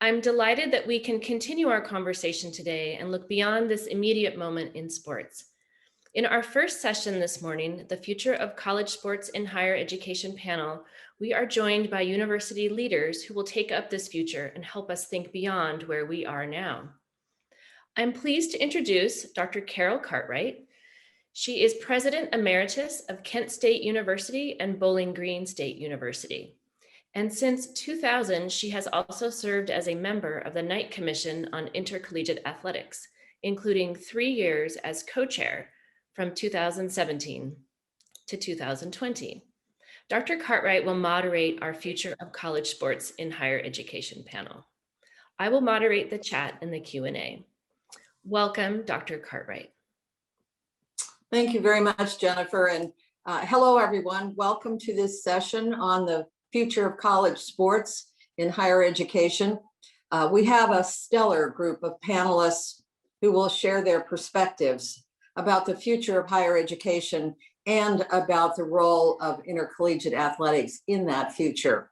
I'm delighted that we can continue our conversation today and look beyond this immediate moment in sports. In our first session this morning, the Future of College Sports in Higher Education panel, we are joined by university leaders who will take up this future and help us think beyond where we are now. I'm pleased to introduce Dr. Carol Cartwright. She is President Emeritus of Kent State University and Bowling Green State University. And since 2000, she has also served as a member of the Knight Commission on Intercollegiate Athletics, including 3 years as co-chair from 2017 to 2020. Dr. Cartwright will moderate our Future of College Sports in Higher Education panel. I will moderate the chat and the Q&A. Welcome, Dr. Cartwright. Thank you very much, Jennifer. And hello, everyone. Welcome to this session on the future of college sports in higher education. We have a stellar group of panelists who will share their perspectives about the future of higher education and about the role of intercollegiate athletics in that future.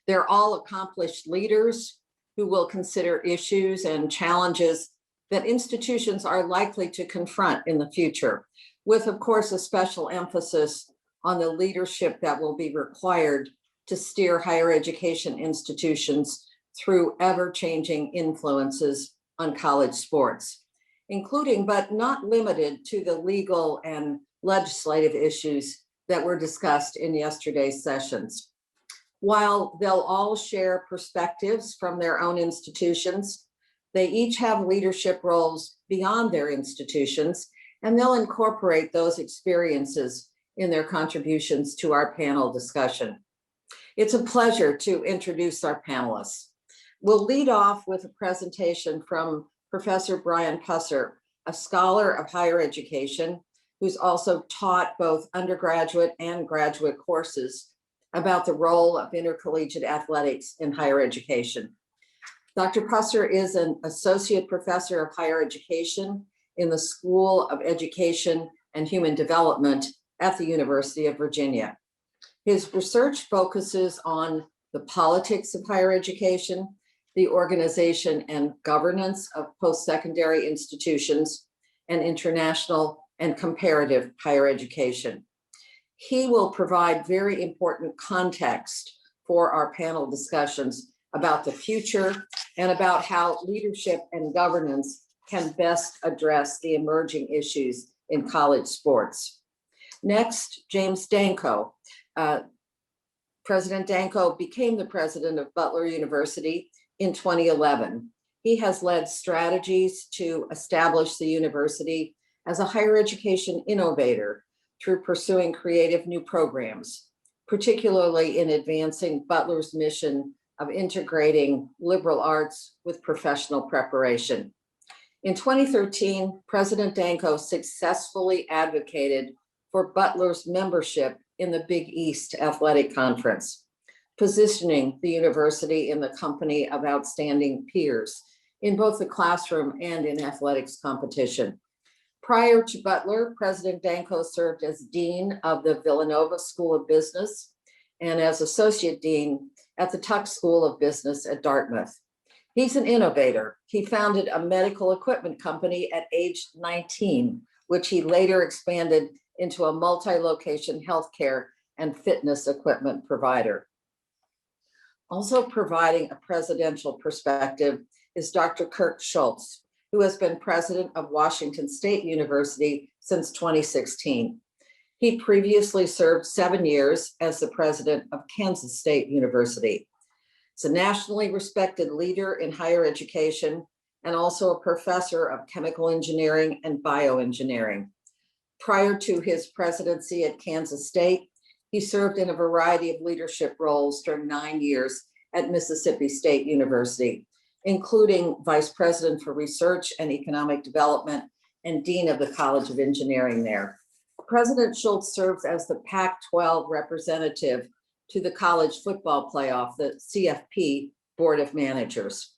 They're all accomplished leaders who will consider issues and challenges that institutions are likely to confront in the future, with, of course, a special emphasis on the leadership that will be required to steer higher education institutions through ever-changing influences on college sports, including but not limited to the legal and legislative issues that were discussed in yesterday's sessions. While they'll all share perspectives from their own institutions, they each have leadership roles beyond their institutions, and they'll incorporate those experiences in their contributions to our panel discussion. It's a pleasure to introduce our panelists. We'll lead off with a presentation from Professor Brian Pusser, a scholar of higher education, who's also taught both undergraduate and graduate courses about the role of intercollegiate athletics in higher education. Dr. Pusser is an associate professor of higher education in the School of Education and Human Development at the University of Virginia. His research focuses on the politics of higher education, the organization and governance of post-secondary institutions, and international and comparative higher education. He will provide very important context for our panel discussions about the future and about how leadership and governance can best address the emerging issues in college sports. Next, James Danko. President Danko became the president of Butler University in 2011. He has led strategies to establish the university as a higher education innovator through pursuing creative new programs, particularly in advancing Butler's mission of integrating liberal arts with professional preparation. In 2013, President Danko successfully advocated for Butler's membership in the Big East Athletic Conference, positioning the university in the company of outstanding peers in both the classroom and in athletics competition. Prior to Butler, President Danko served as Dean of the Villanova School of Business and as Associate Dean at the Tuck School of Business at Dartmouth. He's an innovator. He founded a medical equipment company at age 19, which he later expanded into a multi-location healthcare and fitness equipment provider. Also providing a presidential perspective is Dr. Kirk Schultz, who has been president of Washington State University since 2016. He previously served 7 years as the president of Kansas State University. He's a nationally respected leader in higher education and also a professor of chemical engineering and bioengineering. Prior to his presidency at Kansas State, he served in a variety of leadership roles during 9 years at Mississippi State University, including vice president for research and economic development and dean of the College of Engineering there. President Schultz serves as the Pac-12 representative to the College Football Playoff, the CFP Board of Managers.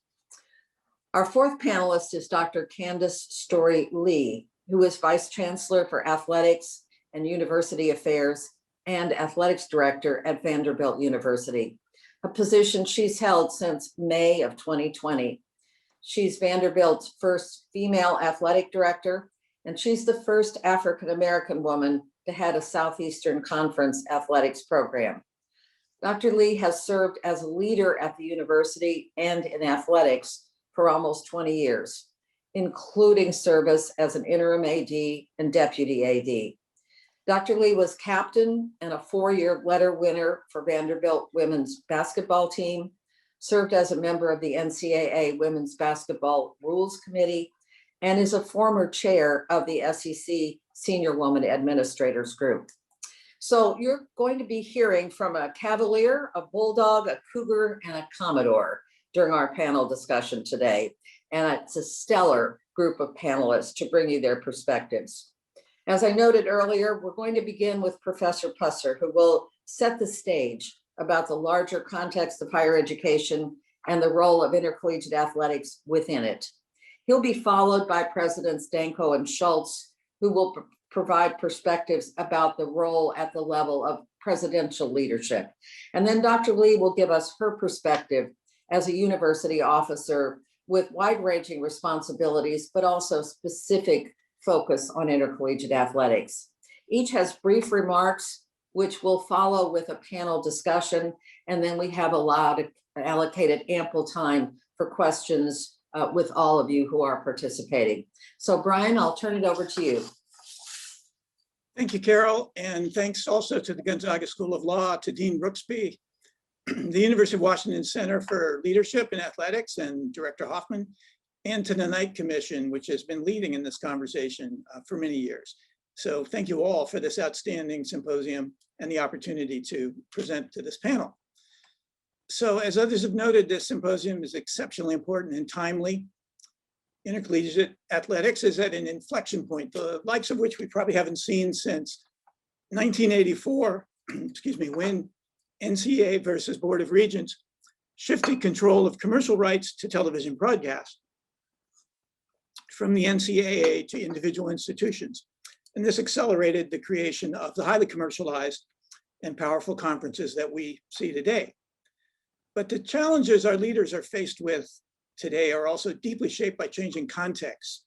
Our fourth panelist is Dr. Candice Story-Lee, who is Vice Chancellor for Athletics and University Affairs and Athletics Director at Vanderbilt University. a position she's held since May of 2020. She's Vanderbilt's first female athletic director, and she's the first African-American woman to head a Southeastern Conference athletics program. Dr. Lee has served as a leader at the university and in athletics for almost 20 years, including service as an interim AD and deputy AD. Dr. Lee was captain and a 4-year letter winner for Vanderbilt women's basketball team, served as a member of the NCAA Women's Basketball Rules Committee, and is a former chair of the SEC Senior Woman Administrators Group. So you're going to be hearing from a Cavalier, a Bulldog, a Cougar, and a Commodore during our panel discussion today. And it's a stellar group of panelists to bring you their perspectives. As I noted earlier, we're going to begin with Professor Pusser, who will set the stage about the larger context of higher education and the role of intercollegiate athletics within it. He'll be followed by Presidents Danko and Schultz, who will provide perspectives about the role at the level of presidential leadership. And then Dr. Lee will give us her perspective as a university officer with wide-ranging responsibilities, but also specific focus on intercollegiate athletics. Each has brief remarks, which will follow with a panel discussion, and then we have allocated ample time for questions with all of you who are participating. So Brian, I'll turn it over to you. Thank you, Carol, and thanks also to the Gonzaga School of Law, to Dean Brooksby, the University of Washington Center for Leadership in Athletics, and Director Hoffman, and to the Knight Commission, which has been leading in this conversation for many years. So thank you all for this outstanding symposium and the opportunity to present to this panel. So as others have noted, this symposium is exceptionally important and timely. Intercollegiate athletics is at an inflection point, the likes of which we probably haven't seen since 1984, excuse me, when NCAA versus Board of Regents shifted control of commercial rights to television broadcast from the NCAA to individual institutions. And this accelerated the creation of the highly commercialized and powerful conferences that we see today. But the challenges our leaders are faced with today are also deeply shaped by changing contexts.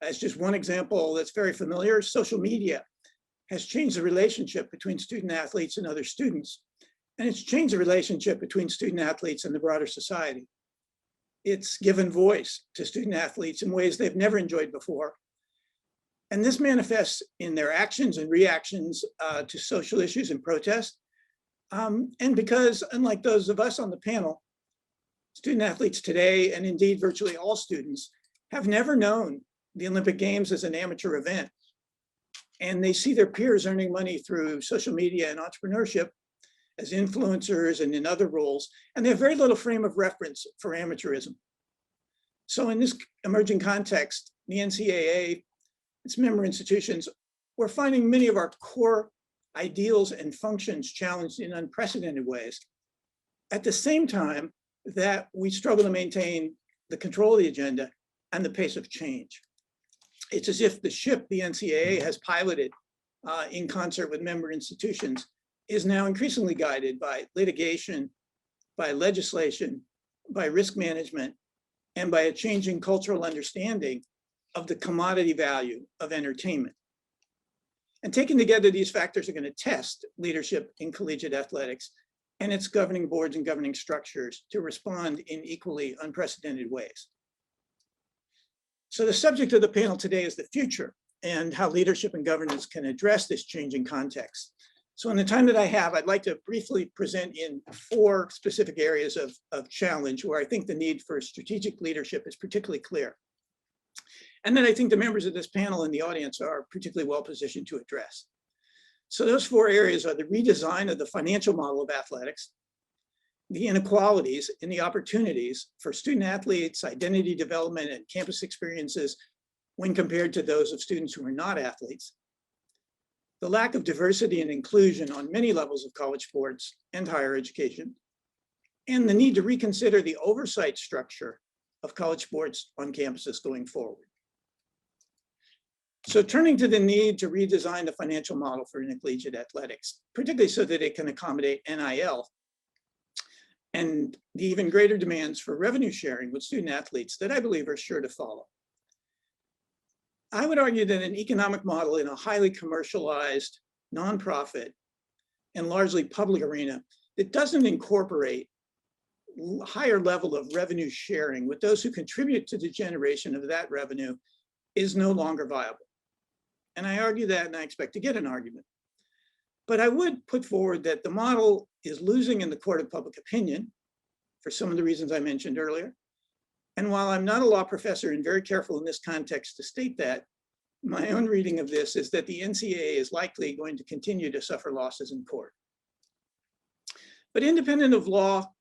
As just one example that's very familiar, social media has changed the relationship between student athletes and other students. And it's changed the relationship between student athletes and the broader society. It's given voice to student athletes in ways they've never enjoyed before. And this manifests in their actions and reactions to social issues and protests. And because, unlike those of us on the panel, student athletes today, and indeed virtually all students, have never known the Olympic Games as an amateur event. And they see their peers earning money through social media and entrepreneurship as influencers and in other roles, and they have very little frame of reference for amateurism. So in this emerging context, the NCAA, its member institutions, we're finding many of our core ideals and functions challenged in unprecedented ways. At the same time that we struggle to maintain the control of the agenda and the pace of change. It's as if the ship the NCAA has piloted in concert with member institutions is now increasingly guided by litigation, by legislation, by risk management, and by a changing cultural understanding of the commodity value of entertainment. And taken together, these factors are going to test leadership in collegiate athletics and its governing boards and governing structures to respond in equally unprecedented ways. So the subject of the panel today is the future and how leadership and governance can address this changing context. So in the time that I have, I'd like to briefly present in 4 specific areas of challenge where I think the need for strategic leadership is particularly clear. And then I think the members of this panel and the audience are particularly well positioned to address. So those 4 areas are the redesign of the financial model of athletics, the inequalities in the opportunities for student athletes, identity development, and campus experiences when compared to those of students who are not athletes, the lack of diversity and inclusion on many levels of college sports and higher education, and the need to reconsider the oversight structure of college sports on campuses going forward. So turning to the need to redesign the financial model for intercollegiate athletics, particularly so that it can accommodate NIL, and the even greater demands for revenue sharing with student athletes that I believe are sure to follow. I would argue that an economic model in a highly commercialized, nonprofit, and largely public arena that doesn't incorporate higher level of revenue sharing with those who contribute to the generation of that revenue is no longer viable. And I argue that, and I expect to get an argument. But I would put forward that the model is losing in the court of public opinion for some of the reasons I mentioned earlier. And while I'm not a law professor and very careful in this context to state that, my own reading of this is that the NCAA is likely going to continue to suffer losses in court. But independent of law,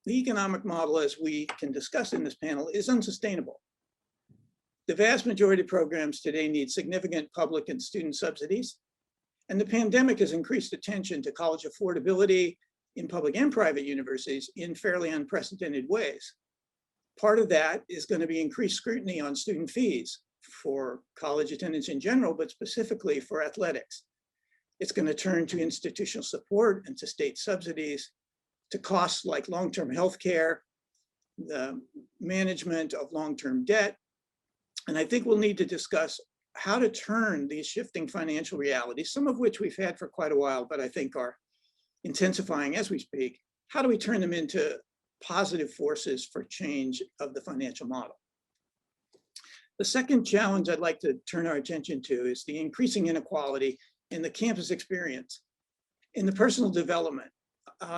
the economic model, as we can discuss in this panel, is unsustainable. The vast majority of programs today need significant public and student subsidies, and the pandemic has increased attention to college affordability in public and private universities in fairly unprecedented ways. Part of that is going to be increased scrutiny on student fees for college attendance in general, but specifically for athletics. It's going to turn to institutional support and to state subsidies, to costs like long-term health care, the management of long-term debt. And I think we'll need to discuss how to turn these shifting financial realities, some of which we've had for quite a while, but I think are intensifying as we speak. How do we turn them into positive forces for change of the financial model? The second challenge I'd like to turn our attention to is the increasing inequality in the campus experience, in the personal development,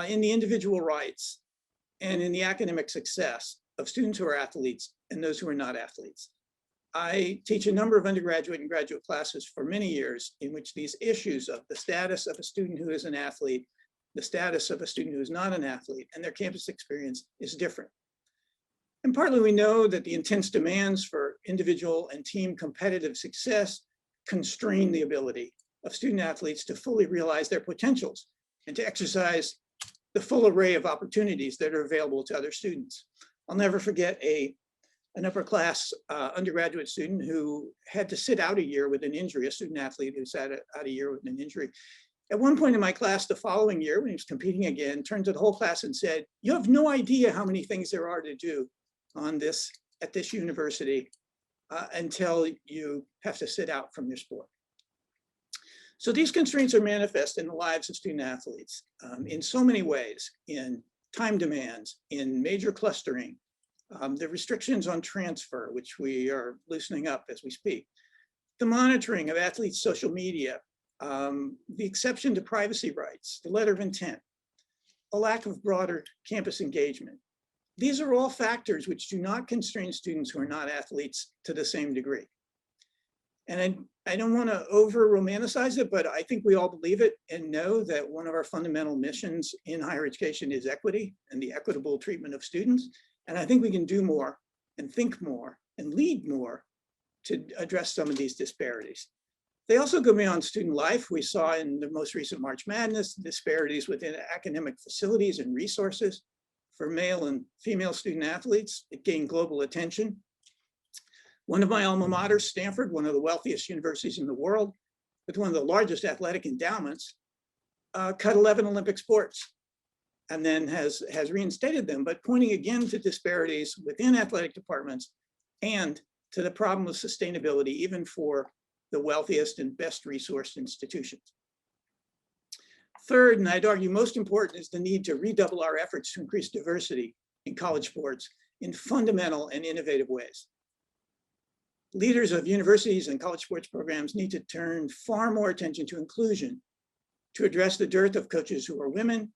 in the individual rights, and in the academic success of students who are athletes and those who are not athletes. I teach a number of undergraduate and graduate classes for many years in which these issues of the status of a student who is an athlete, the status of a student who is not an athlete, and their campus experience is different. And partly we know that the intense demands for individual and team competitive success constrain the ability of student athletes to fully realize their potentials and to exercise the full array of opportunities that are available to other students. I'll never forget an upper class undergraduate student who had to sit out a year with an injury, a student athlete who sat out a year with an injury. At one point in my class the following year, when he was competing again, turned to the whole class and said, "You have no idea how many things there are to do at this university until you have to sit out from your sport." So these constraints are manifest in the lives of student athletes in so many ways, in time demands, in major clustering, the restrictions on transfer, which we are loosening up as we speak, the monitoring of athletes' social media, the exception to privacy rights, the letter of intent, a lack of broader campus engagement. These are all factors which do not constrain students who are not athletes to the same degree. And I don't want to over romanticize it, but I think we all believe it and know that one of our fundamental missions in higher education is equity and the equitable treatment of students. And I think we can do more and think more and lead more to address some of these disparities. They also go beyond student life. We saw in the most recent March Madness disparities within academic facilities and resources for male and female student athletes. It gained global attention. One of my alma maters, Stanford, one of the wealthiest universities in the world, with one of the largest athletic endowments, cut 11 Olympic sports and then has reinstated them, but pointing again to disparities within athletic departments and to the problem of sustainability, even for the wealthiest and best resourced institutions. Third, and I'd argue most important, is the need to redouble our efforts to increase diversity in college sports in fundamental and innovative ways. Leaders of universities and college sports programs need to turn far more attention to inclusion, to address the dearth of coaches who are women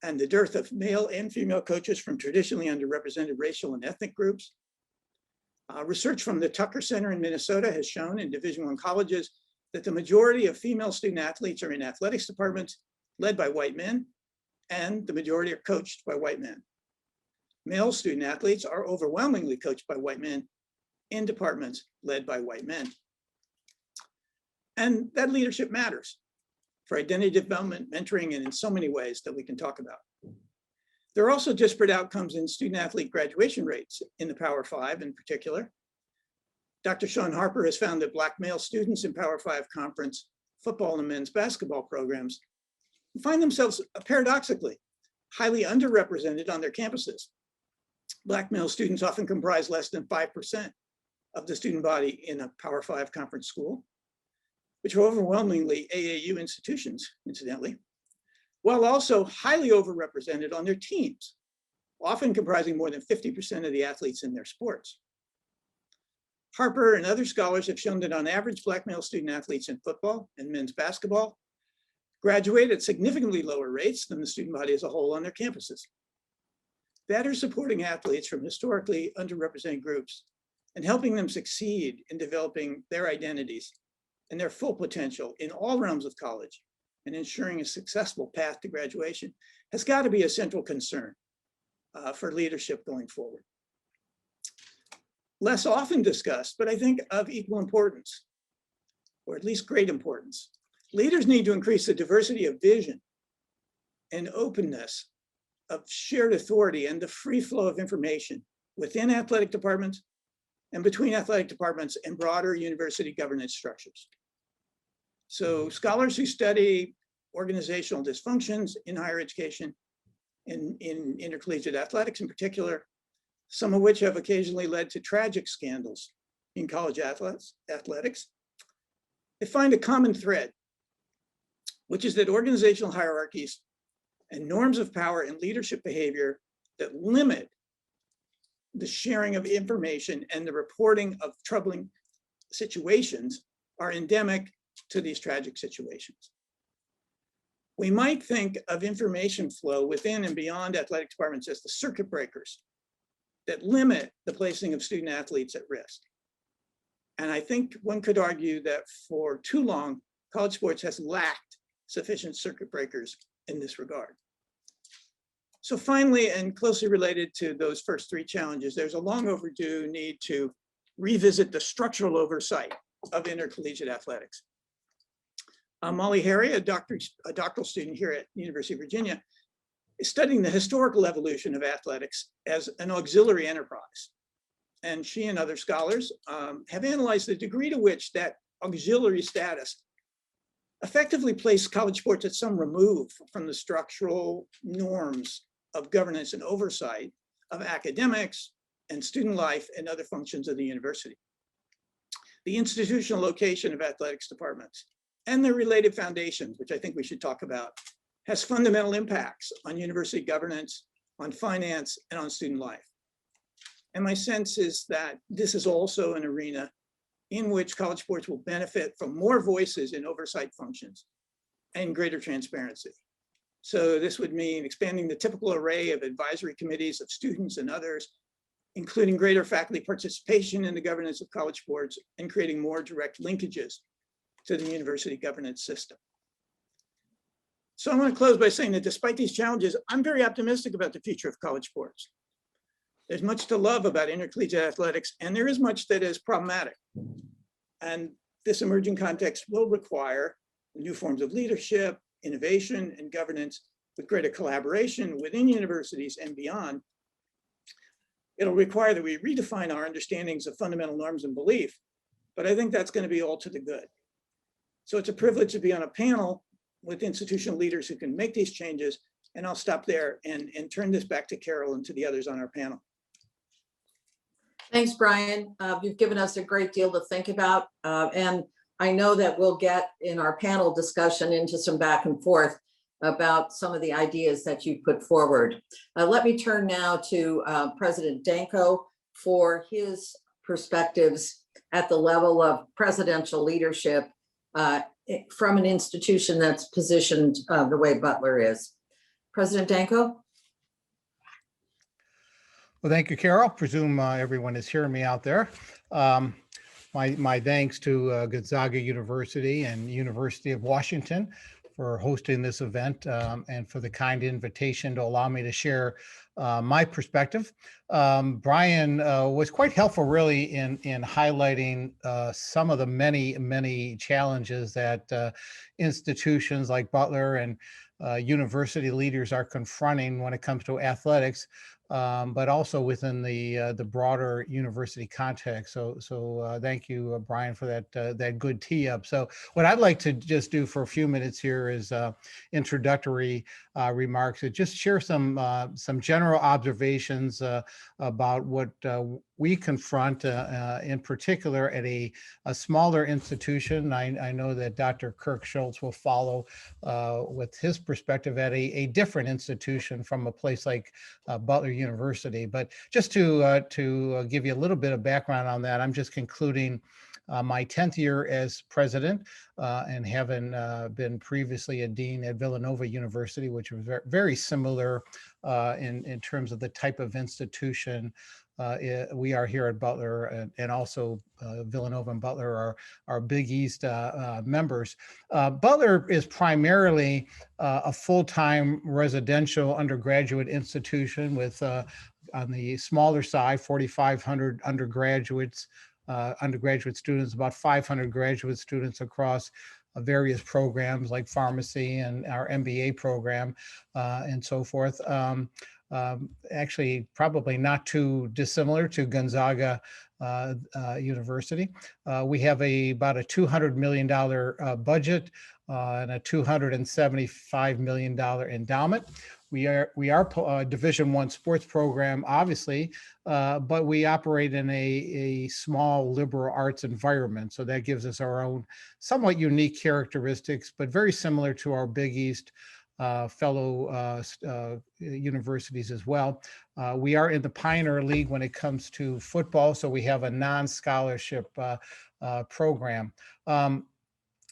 and the dearth of male and female coaches from traditionally underrepresented racial and ethnic groups. Research from the Tucker Center in Minnesota has shown in Division I colleges that the majority of female student athletes are in athletics departments led by white men, and the majority are coached by white men. Male student athletes are overwhelmingly coached by white men in departments led by white men. And that leadership matters for identity development, mentoring, and in so many ways that we can talk about. There are also disparate outcomes in student athlete graduation rates in the Power Five in particular. Dr. Sean Harper has found that Black male students in Power Five conference football and men's basketball programs find themselves paradoxically highly underrepresented on their campuses. Black male students often comprise less than 5% of the student body in a Power 5 conference school, which are overwhelmingly AAU institutions, incidentally, while also highly overrepresented on their teams, often comprising more than 50% of the athletes in their sports. Harper and other scholars have shown that on average, Black male student athletes in football and men's basketball graduate at significantly lower rates than the student body as a whole on their campuses. Better supporting athletes from historically underrepresented groups and helping them succeed in developing their identities and their full potential in all realms of college and ensuring a successful path to graduation has got to be a central concern for leadership going forward. Less often discussed, but I think of equal importance, or at least great importance. Leaders need to increase the diversity of vision and openness of shared authority and the free flow of information within athletic departments and between athletic departments and broader university governance structures. So scholars who study organizational dysfunctions in higher education, in intercollegiate athletics in particular, some of which have occasionally led to tragic scandals in college athletics, they find a common thread, which is that organizational hierarchies and norms of power and leadership behavior that limit the sharing of information and the reporting of troubling situations are endemic to these tragic situations. We might think of information flow within and beyond athletic departments as the circuit breakers that limit the placing of student athletes at risk. And I think one could argue that for too long, college sports has lacked sufficient circuit breakers in this regard. So finally, and closely related to those first three challenges, there's a long overdue need to revisit the structural oversight of intercollegiate athletics. Molly Harry, a doctoral student here at the University of Virginia, is studying the historical evolution of athletics as an auxiliary enterprise. And she and other scholars have analyzed the degree to which that auxiliary status effectively placed college sports at some remove from the structural norms of governance and oversight of academics and student life and other functions of the university. The institutional location of athletics departments and their related foundations, which I think we should talk about, has fundamental impacts on university governance, on finance, and on student life. And my sense is that this is also an arena in which college sports will benefit from more voices in oversight functions and greater transparency. So this would mean expanding the typical array of advisory committees of students and others, including greater faculty participation in the governance of college sports and creating more direct linkages to the university governance system. So I want to close by saying that despite these challenges, I'm very optimistic about the future of college sports. There's much to love about intercollegiate athletics, and there is much that is problematic. And this emerging context will require new forms of leadership, innovation, and governance with greater collaboration within universities and beyond. It'll require that we redefine our understandings of fundamental norms and belief, but I think that's going to be all to the good. So it's a privilege to be on a panel with institutional leaders who can make these changes, and I'll stop there and turn this back to Carol and to the others on our panel. Thanks, Brian. You've given us a great deal to think about, and I know that we'll get in our panel discussion into some back and forth about some of the ideas that you put forward. Let me turn now to President Danko for his perspectives at the level of presidential leadership from an institution that's positioned the way Butler is. President Danko? Well, thank you, Carol. Presume everyone is hearing me out there. My thanks to Gonzaga University and University of Washington for hosting this event and for the kind invitation to allow me to share my perspective. Brian was quite helpful really in highlighting some of the many challenges that institutions like Butler and university leaders are confronting when it comes to athletics. but also within the broader university context. So thank you, Brian, for that good tee up. So what I'd like to just do for a few minutes here is introductory remarks. Just share some general observations about what we confront in particular at a smaller institution. I know that Dr. Kirk Schultz will follow with his perspective at a different institution from a place like Butler University. But just to give you a little bit of background on that, I'm just concluding my 10th year as president and having been previously a dean at Villanova University, which was very similar in terms of the type of institution we are here at Butler, and also Villanova and Butler are Big East members. Butler is primarily a full-time residential undergraduate institution with, on the smaller side, 4,500 undergraduate students, about 500 graduate students across various programs like pharmacy and our MBA program and so forth. Actually, probably not too dissimilar to Gonzaga University. We have about a $200 million budget and a $275 million endowment. We are a Division I sports program, obviously, but we operate in a small liberal arts environment. So that gives us our own somewhat unique characteristics, but very similar to our Big East fellow universities as well. We are in the Pioneer League when it comes to football, so we have a non-scholarship program.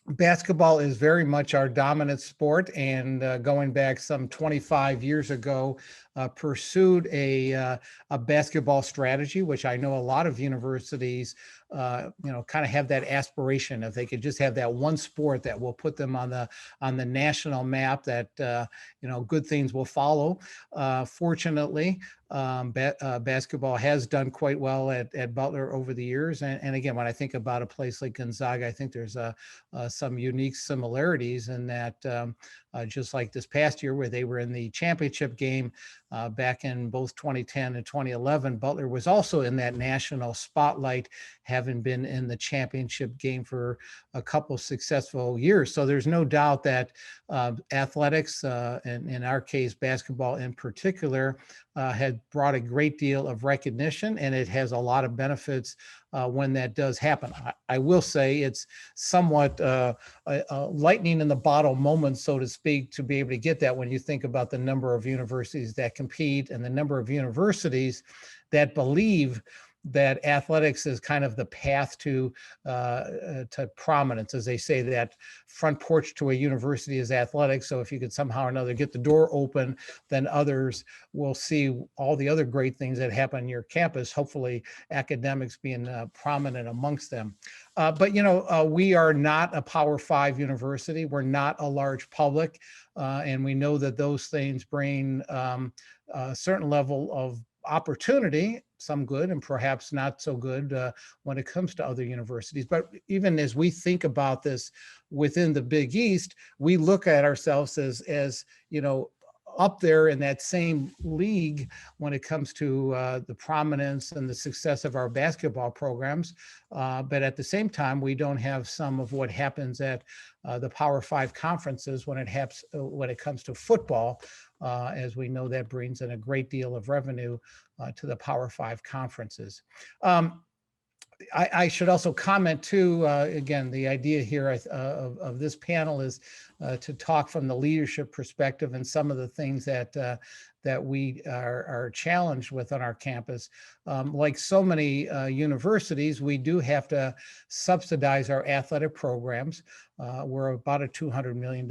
Basketball is very much our dominant sport, and going back some 25 years ago, pursued a basketball strategy, which I know a lot of universities, kind of have that aspiration if they could just have that one sport that will put them on the national map, that good things will follow. Fortunately, basketball has done quite well at Butler over the years, and again, when I think about a place like Gonzaga, I think there's some unique similarities in that. Just like this past year where they were in the championship game back in both 2010 and 2011, Butler was also in that national spotlight, having been in the championship game for a couple successful years. So there's no doubt that athletics, and in our case, basketball in particular, had brought a great deal of recognition, and it has a lot of benefits when that does happen. I will say it's somewhat a lightning in the bottle moment, so to speak, to be able to get that when you think about the number of universities that compete and the number of universities that believe that athletics is kind of the path to prominence. As they say, that front porch to a university is athletics. So if you could somehow or another get the door open, then others will see all the other great things that happen on your campus, hopefully academics being prominent amongst them. But we are not a Power 5 university. We're not a large public. And we know that those things bring a certain level of opportunity, some good and perhaps not so good when it comes to other universities. But even as we think about this within the Big East, we look at ourselves as up there in that same league when it comes to the prominence and the success of our basketball programs. But at the same time, we don't have some of what happens at the Power 5 conferences when it comes to football. As we know, that brings in a great deal of revenue to the Power 5 conferences. I should also comment too, again, the idea here of this panel is to talk from the leadership perspective and some of the things that we are challenged with on our campus. Like so many universities, we do have to subsidize our athletic programs. We're about a $200 million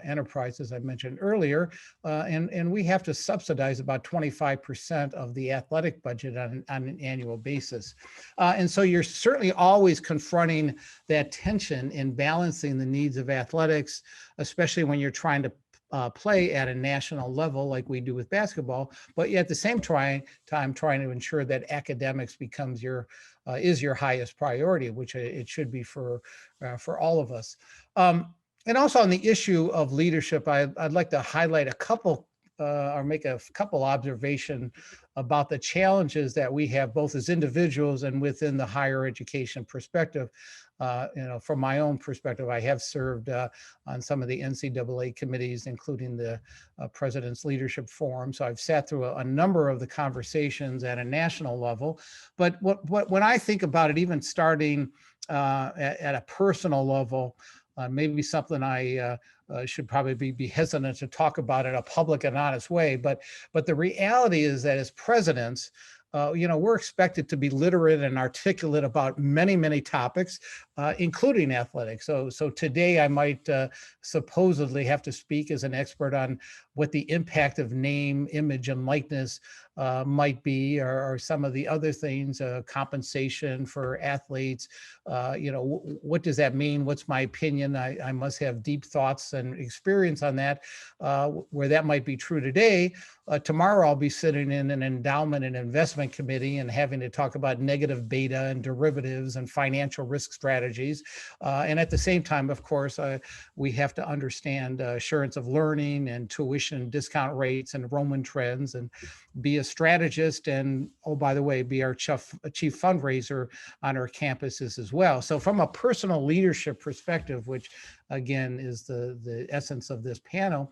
enterprise, as I mentioned earlier, and we have to subsidize about 25% of the athletic budget on an annual basis. And so you're certainly always confronting that tension in balancing the needs of athletics, especially when you're trying to play at a national level like we do with basketball, but at the same time trying to ensure that academics becomes is your highest priority, which it should be for all of us. And also on the issue of leadership, I'd like to highlight a couple or make a couple observations about the challenges that we have both as individuals and within the higher education perspective. From my own perspective, I have served on some of the NCAA committees, including the President's Leadership Forum. So I've sat through a number of the conversations at a national level. But when I think about it, even starting at a personal level, maybe something I should probably be hesitant to talk about in a public and honest way. But the reality is that as presidents, we're expected to be literate and articulate about many, many topics, including athletics. So today I might supposedly have to speak as an expert on what the impact of name, image, and likeness might be, or some of the other things, compensation for athletes. What does that mean? What's my opinion? I must have deep thoughts and experience on that, where that might be true today. Tomorrow I'll be sitting in an endowment and investment committee and having to talk about negative beta and derivatives and financial risk strategies. And at the same time, of course, we have to understand assurance of learning and tuition discount rates and enrollment trends, and be a strategist, and, oh, by the way, be our chief fundraiser on our campuses as well. So from a personal leadership perspective, which again is the essence of this panel,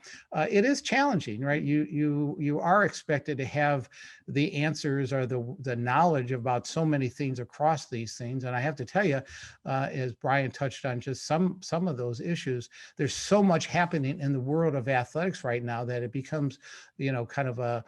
it is challenging, right? You are expected to have the answers or the knowledge about so many things across these things. And I have to tell you, as Brian touched on just some of those issues, there's so much happening in the world of athletics right now that it becomes, kind of a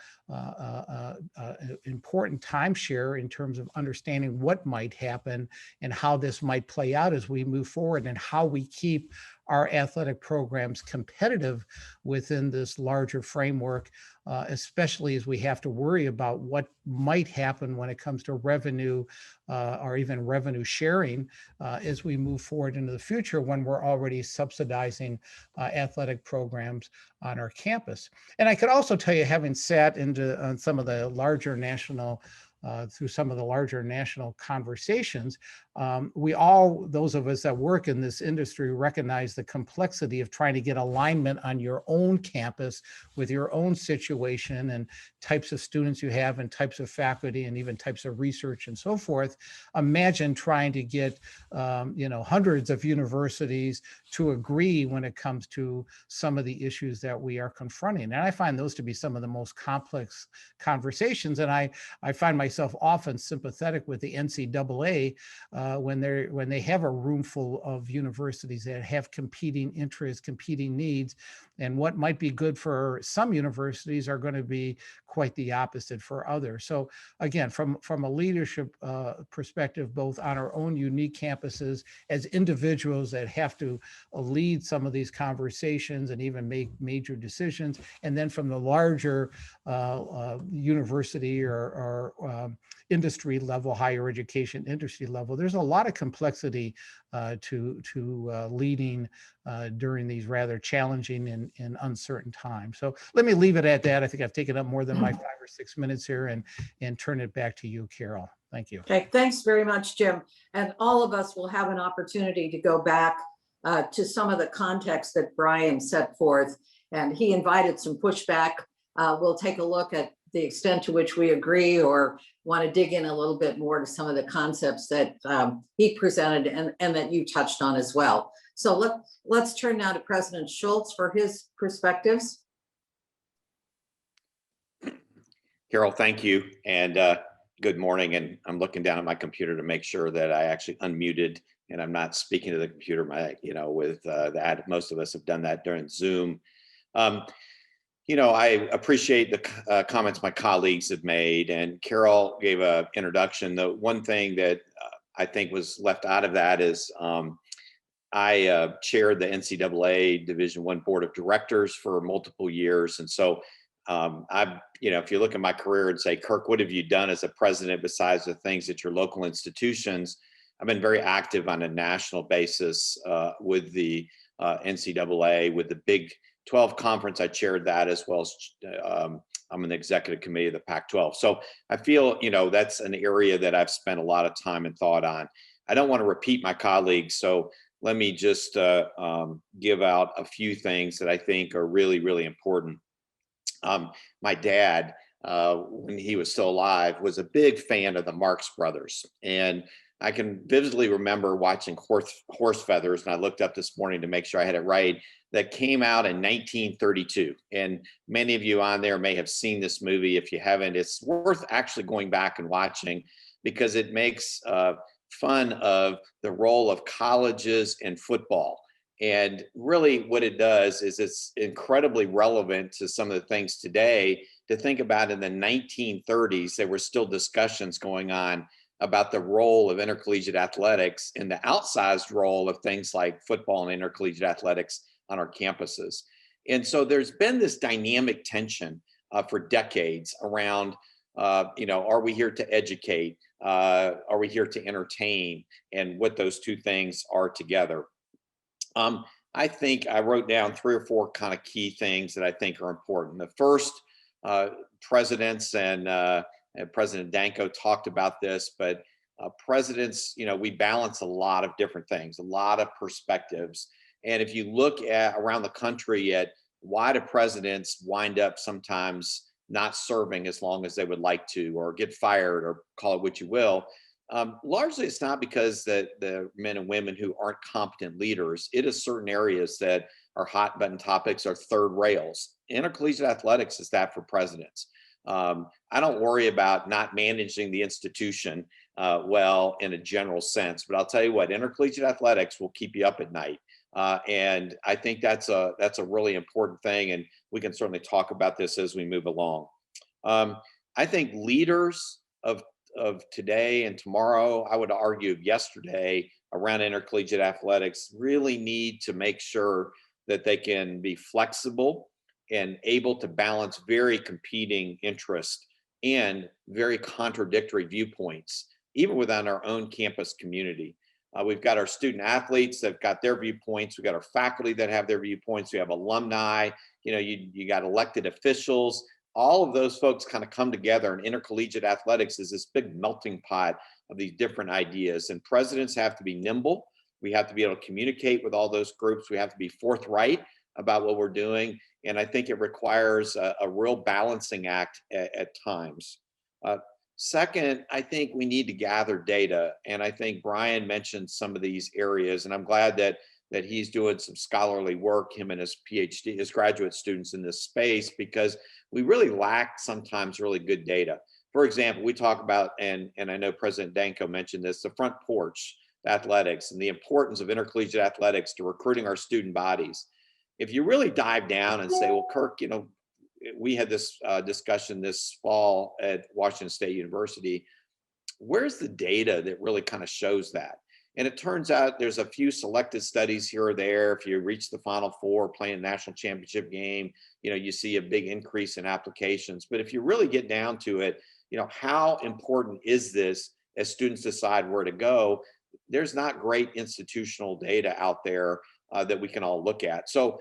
important timeshare in terms of understanding what might happen and how this might play out as we move forward, and how we keep our athletic programs competitive within this larger framework, especially as we have to worry about what might happen when it comes to revenue or even revenue sharing as we move forward into the future, when we're already subsidizing athletic programs on our campus. And I could also tell you, having sat on some of the larger national through some of the larger national conversations, those of us that work in this industry, recognize the complexity of trying to get alignment on your own campus with your own situation and types of students you have and types of faculty and even types of research and so forth. Imagine trying to get hundreds of universities to agree when it comes to some of the issues that we are confronting. And I find those to be some of the most complex conversations. And I find myself often sympathetic with the NCAA when they have a room full of universities that have competing interests, competing needs, and what might be good for some universities are going to be quite the opposite for others. So again, from a leadership perspective, both on our own unique campuses as individuals that have to lead some of these conversations and even make major decisions, and then from the larger university or industry level, higher education industry level, there's a lot of complexity to leading during these rather challenging and uncertain times. So let me leave it at that. I think I've taken up more than my 5 or 6 minutes here, and turn it back to you, Carol. Thank you. Okay, thanks very much, Jim. And all of us will have an opportunity to go back to some of the context that Brian set forth, and he invited some pushback. We'll take a look at the extent to which we agree or want to dig in a little bit more to some of the concepts that he presented and that you touched on as well. So let's turn now to President Schultz for his perspectives. Carol, thank you. And good morning. And I'm looking down at my computer to make sure that I actually unmuted and I'm not speaking to the computer, with that. Most of us have done that during Zoom. I appreciate the comments my colleagues have made, and Carol gave an introduction. The one thing that I think was left out of that is I chaired the NCAA Division I Board of Directors for multiple years. And so if you look at my career and say, Kirk, what have you done as a president besides the things at your local institutions? I've been very active on a national basis with the NCAA, with the Big 12 conference. I chaired that, as well as I'm an executive committee of the Pac-12. So I feel, that's an area that I've spent a lot of time and thought on. I don't want to repeat my colleagues, so let me just give out a few things that I think are really, really important. My dad, when he was still alive, was a big fan of the Marx Brothers. And I can vividly remember watching Horse Feathers, and I looked up this morning to make sure I had it right, that came out in 1932. And many of you on there may have seen this movie. If you haven't, it's worth actually going back and watching, because it makes fun of the role of colleges and football. And really what it does is it's incredibly relevant to some of the things today to think about. In the 1930s, there were still discussions going on about the role of intercollegiate athletics and the outsized role of things like football and intercollegiate athletics on our campuses. And so there's been this dynamic tension for decades around, are we here to educate? Are we here to entertain? And what those two things are together. I think I wrote down 3 or 4 kind of key things that I think are important. The first, presidents and President Danko talked about this, but presidents, we balance a lot of different things, a lot of perspectives. And if you look at around the country at why do presidents wind up sometimes not serving as long as they would like to, or get fired, or call it what you will, largely it's not because the men and women who aren't competent leaders. It is certain areas that are hot button topics, are third rails. Intercollegiate athletics is that for presidents. I don't worry about not managing the institution well in a general sense, but I'll tell you what, intercollegiate athletics will keep you up at night. And I think that's a really important thing. And we can certainly talk about this as we move along. I think leaders of today and tomorrow, I would argue of yesterday, around intercollegiate athletics really need to make sure that they can be flexible and able to balance very competing interests and very contradictory viewpoints, even within our own campus community. We've got our student athletes that've got their viewpoints. We've got our faculty that have their viewpoints. We have alumni, you got elected officials. All of those folks kind of come together, and intercollegiate athletics is this big melting pot of these different ideas. And presidents have to be nimble. We have to be able to communicate with all those groups. We have to be forthright about what we're doing. And I think it requires a real balancing act at times. Second, I think we need to gather data. And I think Brian mentioned some of these areas, and I'm glad that he's doing some scholarly work, him and his PhD, his graduate students in this space, because we really lack sometimes really good data. For example, we talk about, and I know President Danko mentioned this, the front porch athletics and the importance of intercollegiate athletics to recruiting our student bodies. If you really dive down and say, well, Kirk, we had this discussion this fall at Washington State University. Where's the data that really kind of shows that? And it turns out there's a few selected studies here or there. If you reach the Final Four, playing a national championship game, you see a big increase in applications. But if you really get down to it, how important is this as students decide where to go? There's not great institutional data out there that we can all look at. So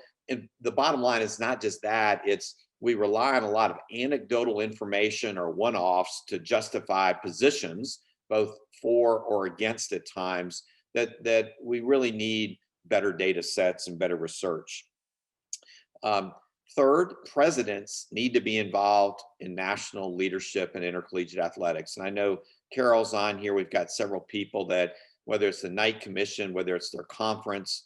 the bottom line is not just that, it's we rely on a lot of anecdotal information or one-offs to justify positions, both for or against at times, that we really need better data sets and better research. Third, presidents need to be involved in national leadership and intercollegiate athletics. And I know Carol's on here. We've got several people that, whether it's the Knight Commission, whether it's their conference,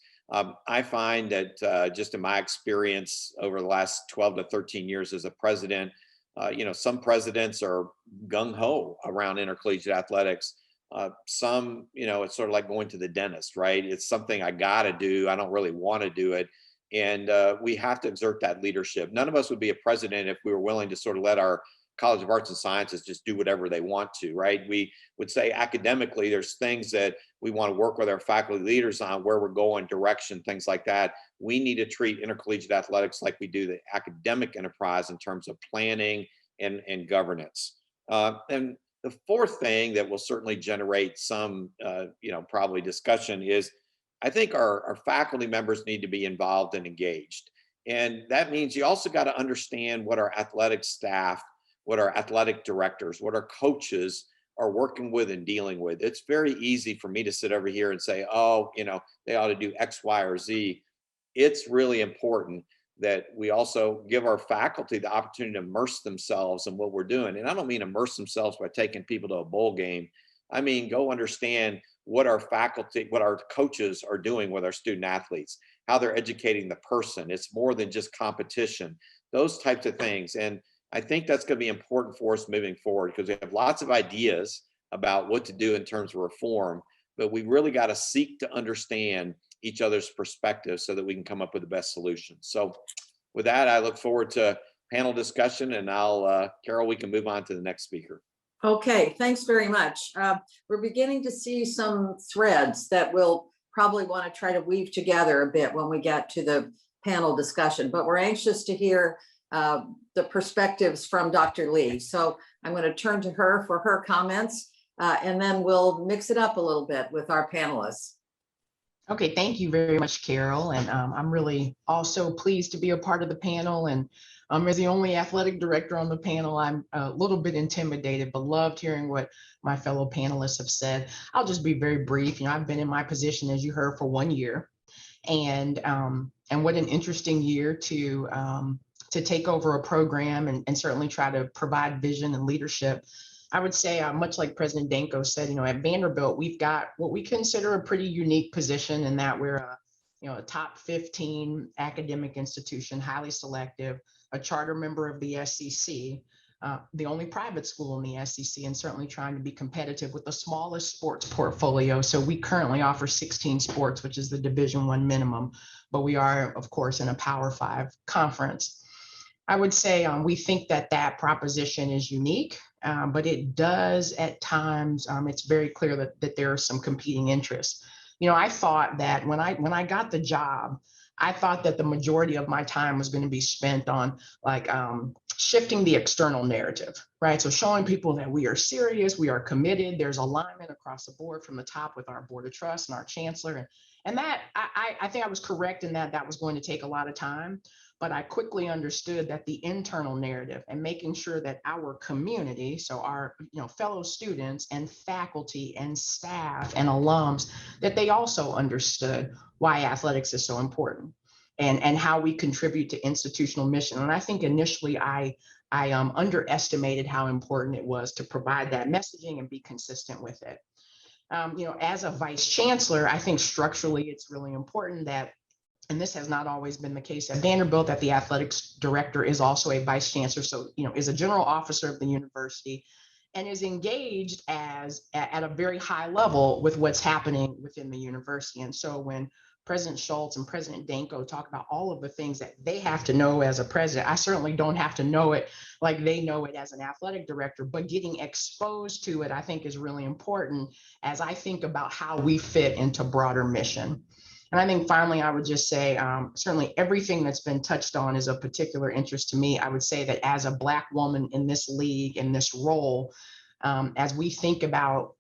I find that just in my experience over the last 12 to 13 years as a president, some presidents are gung-ho around intercollegiate athletics. Some, it's sort of like going to the dentist, right? It's something I got to do. I don't really want to do it. And we have to exert that leadership. None of us would be a president if we were willing to sort of let our College of Arts and Sciences just do whatever they want to, right? We would say academically, there's things that we want to work with our faculty leaders on, where we're going, direction, things like that. We need to treat intercollegiate athletics like we do the academic enterprise in terms of planning and governance. And the fourth thing that will certainly generate some, probably discussion is, I think our faculty members need to be involved and engaged. And that means you also got to understand what our athletic staff, what our athletic directors, what our coaches are working with and dealing with. It's very easy for me to sit over here and say, oh, they ought to do X, Y, or Z. It's really important that we also give our faculty the opportunity to immerse themselves in what we're doing. And I don't mean immerse themselves by taking people to a bowl game. I mean, go understand what our faculty, what our coaches are doing with our student athletes, how they're educating the person. It's more than just competition, those types of things. And I think that's going to be important for us moving forward, because we have lots of ideas about what to do in terms of reform, but we really got to seek to understand each other's perspectives so that we can come up with the best solution. So with that, I look forward to panel discussion, and Carol, we can move on to the next speaker. Okay, thanks very much. We're beginning to see some threads that we'll probably want to try to weave together a bit when we get to the panel discussion, but we're anxious to hear the perspectives from Dr. Lee. So I'm going to turn to her for her comments, and then we'll mix it up a little bit with our panelists. Okay, thank you very much, Carol. And I'm really also pleased to be a part of the panel. And as the only athletic director on the panel, I'm a little bit intimidated, but loved hearing what my fellow panelists have said. I'll just be very brief. I've been in my position, as you heard, for 1 year. And what an interesting year to take over a program and certainly try to provide vision and leadership. I would say, much like President Danko said, at Vanderbilt, we've got what we consider a pretty unique position in that we're a top 15 academic institution, highly selective, a charter member of the SEC, the only private school in the SEC, and certainly trying to be competitive with the smallest sports portfolio. So we currently offer 16 sports, which is the Division I minimum, but we are, of course, in a Power 5 conference. I would say we think that proposition is unique, but it does at times, it's very clear that there are some competing interests. I thought that when I got the job, I thought that the majority of my time was going to be spent on shifting the external narrative, right? So showing people that we are serious, we are committed, there's alignment across the board from the top with our board of trust and our chancellor. And that I think I was correct in that was going to take a lot of time. But I quickly understood that the internal narrative and making sure that our community, so our fellow students and faculty and staff and alums, that they also understood why athletics is so important and how we contribute to institutional mission. And I think initially I underestimated how important it was to provide that messaging and be consistent with it. As a vice chancellor, I think structurally it's really important that, and this has not always been the case at Vanderbilt, that the athletics director is also a vice chancellor. So, is a general officer of the university and is engaged at a very high level with what's happening within the university. And so when President Schultz and President Danko talk about all of the things that they have to know as a president, I certainly don't have to know it like they know it as an athletic director, but getting exposed to it, I think, is really important as I think about how we fit into broader mission. And I think finally, I would just say, certainly everything that's been touched on is of particular interest to me. I would say that as a Black woman in this league, in this role, as we think about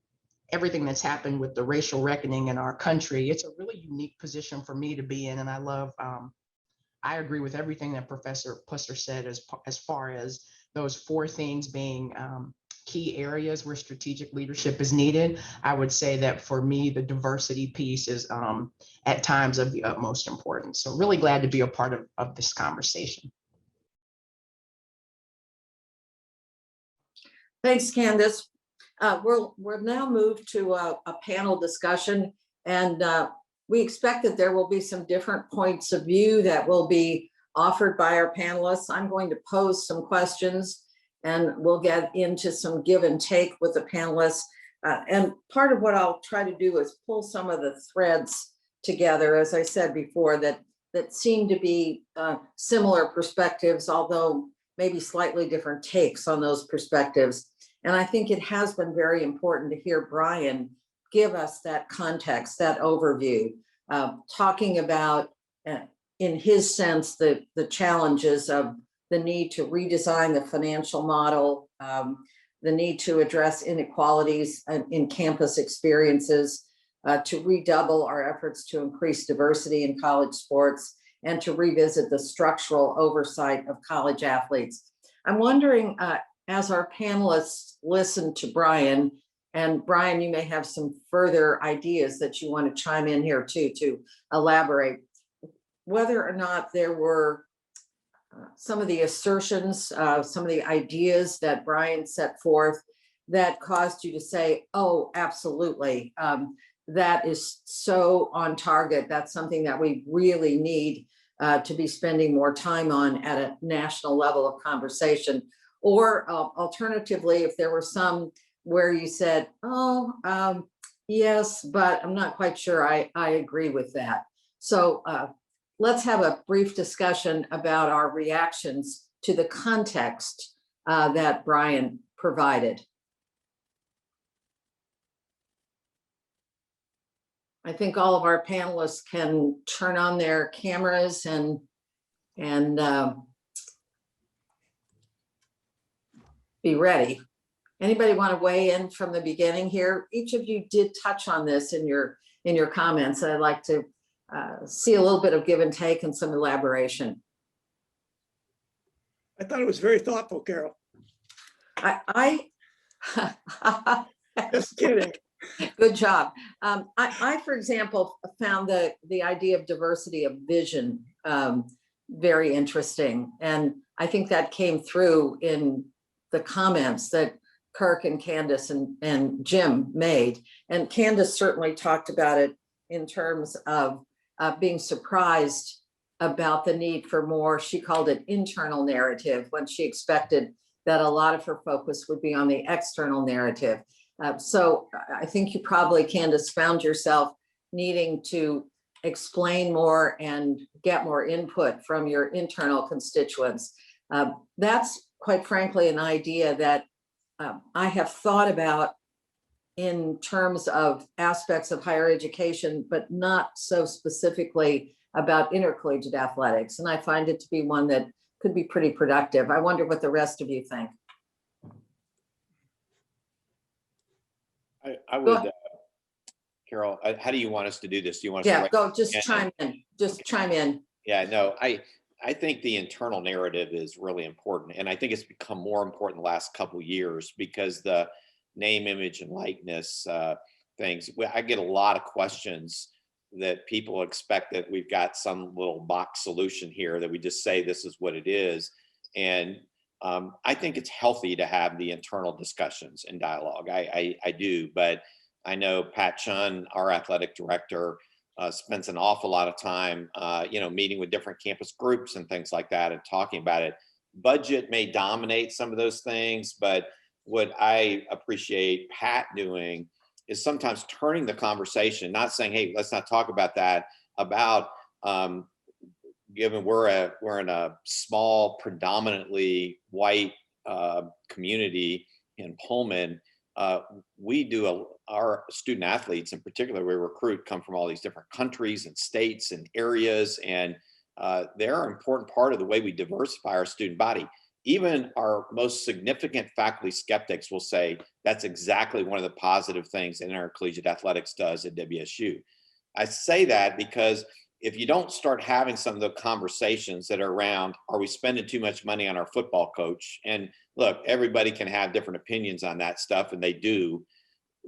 everything that's happened with the racial reckoning in our country, it's a really unique position for me to be in. And I agree with everything that Professor Pusser said as far as those 4 things being key areas where strategic leadership is needed. I would say that for me, the diversity piece is at times of the utmost importance. So really glad to be a part of this conversation. Thanks, Candice. We'll now move to a panel discussion, and we expect that there will be some different points of view that will be offered by our panelists. I'm going to pose some questions and we'll get into some give and take with the panelists. And part of what I'll try to do is pull some of the threads together, as I said before, that seem to be similar perspectives, although maybe slightly different takes on those perspectives. And I think it has been very important to hear Brian give us that context, that overview, talking about, in his sense, the challenges of the need to redesign the financial model, the need to address inequalities in campus experiences, to redouble our efforts to increase diversity in college sports, and to revisit the structural oversight of college athletes. I'm wondering, as our panelists listen to Brian, and Brian, you may have some further ideas that you want to chime in here too, to elaborate, whether or not there were some of the assertions, some of the ideas that Brian set forth that caused you to say, oh, absolutely. That is so on target. That's something that we really need to be spending more time on at a national level of conversation. Or alternatively, if there were some where you said, oh, yes, but I'm not quite sure I agree with that. So let's have a brief discussion about our reactions to the context that Brian provided. I think all of our panelists can turn on their cameras and be ready. Anybody want to weigh in from the beginning here? Each of you did touch on this in your comments. I'd like to see a little bit of give and take and some elaboration. I thought it was very thoughtful, Carol. Just kidding. Good job. I, for example, found the idea of diversity of vision very interesting. And I think that came through in the comments that Kirk and Candice and Jim made. And Candice certainly talked about it in terms of being surprised about the need for more, she called it internal narrative, when she expected that a lot of her focus would be on the external narrative. So I think you probably, Candice, found yourself needing to explain more and get more input from your internal constituents. That's quite frankly an idea that I have thought about in terms of aspects of higher education, but not so specifically about intercollegiate athletics. And I find it to be one that could be pretty productive. I wonder what the rest of you think. I would, Carol, how do you want us to do this? Do you want us Yeah, to go, just chime in, just chime in. Yeah, no, I think the internal narrative is really important. And I think it's become more important the last couple of years because the name, image, and likeness things, I get a lot of questions that people expect that we've got some little box solution here that we just say this is what it is. And I think it's healthy to have the internal discussions and dialogue. I do, but I know Pat Chun, our athletic director, spends an awful lot of time, meeting with different campus groups and things like that and talking about it. Budget may dominate some of those things, but what I appreciate Pat doing is sometimes turning the conversation, not saying, hey, let's not talk about that, about given we're in a small, predominantly white community in Pullman, our student athletes in particular, we recruit, come from all these different countries and states and areas, and they're an important part of the way we diversify our student body. Even our most significant faculty skeptics will say that's exactly one of the positive things that intercollegiate athletics does at WSU. I say that because if you don't start having some of the conversations that are around, are we spending too much money on our football coach? And look, everybody can have different opinions on that stuff, and they do.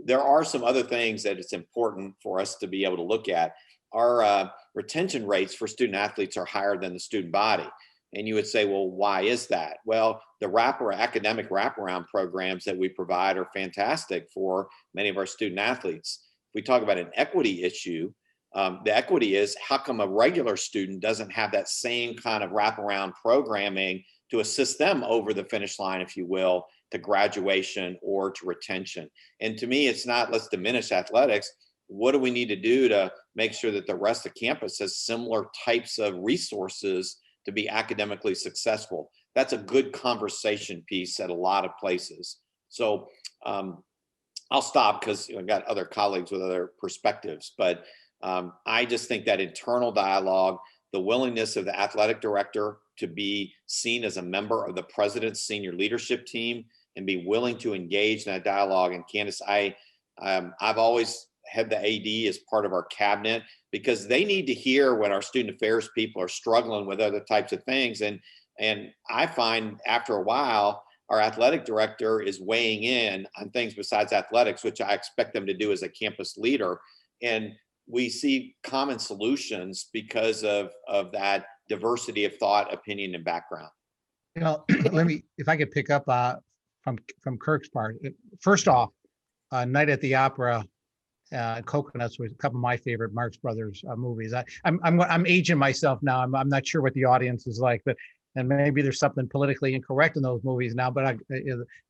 There are some other things that it's important for us to be able to look at. Our retention rates for student athletes are higher than the student body. And you would say, well, why is that? Well, the academic wraparound programs that we provide are fantastic for many of our student athletes. If we talk about an equity issue, the equity is how come a regular student doesn't have that same kind of wraparound programming to assist them over the finish line, if you will, to graduation or to retention. And to me, it's not let's diminish athletics. What do we need to do to make sure that the rest of campus has similar types of resources to be academically successful? That's a good conversation piece at a lot of places. So I'll stop because I've got other colleagues with other perspectives, but I just think that internal dialogue, the willingness of the athletic director to be seen as a member of the president's senior leadership team and be willing to engage in that dialogue. And Candice, I've always had the AD as part of our cabinet because they need to hear when our student affairs people are struggling with other types of things. And I find after a while, our athletic director is weighing in on things besides athletics, which I expect them to do as a campus leader. And we see common solutions because of that diversity of thought, opinion, and background. You know, let me, if I could pick up from Kirk's part. First off, Night at the Opera, Coconuts was a couple of my favorite Marx Brothers movies. I'm aging myself now. I'm not sure what the audience is like, but and maybe there's something politically incorrect in those movies now, but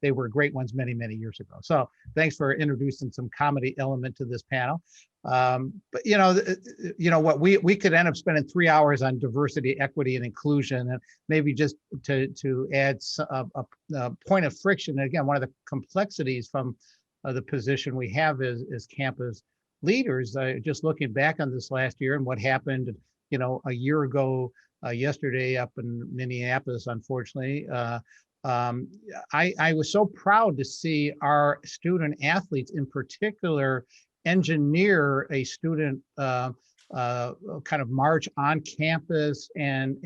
they were great ones many, many years ago. So thanks for introducing some comedy element to this panel. But you know what, we could end up spending 3 hours on diversity, equity, and inclusion, and maybe just to add a point of friction. And again, one of the complexities from the position we have as campus leaders, just looking back on this last year and what happened, you know, a year ago, yesterday up in Minneapolis, unfortunately. I was so proud to see our student athletes in particular engineer a student kind of march on campus, and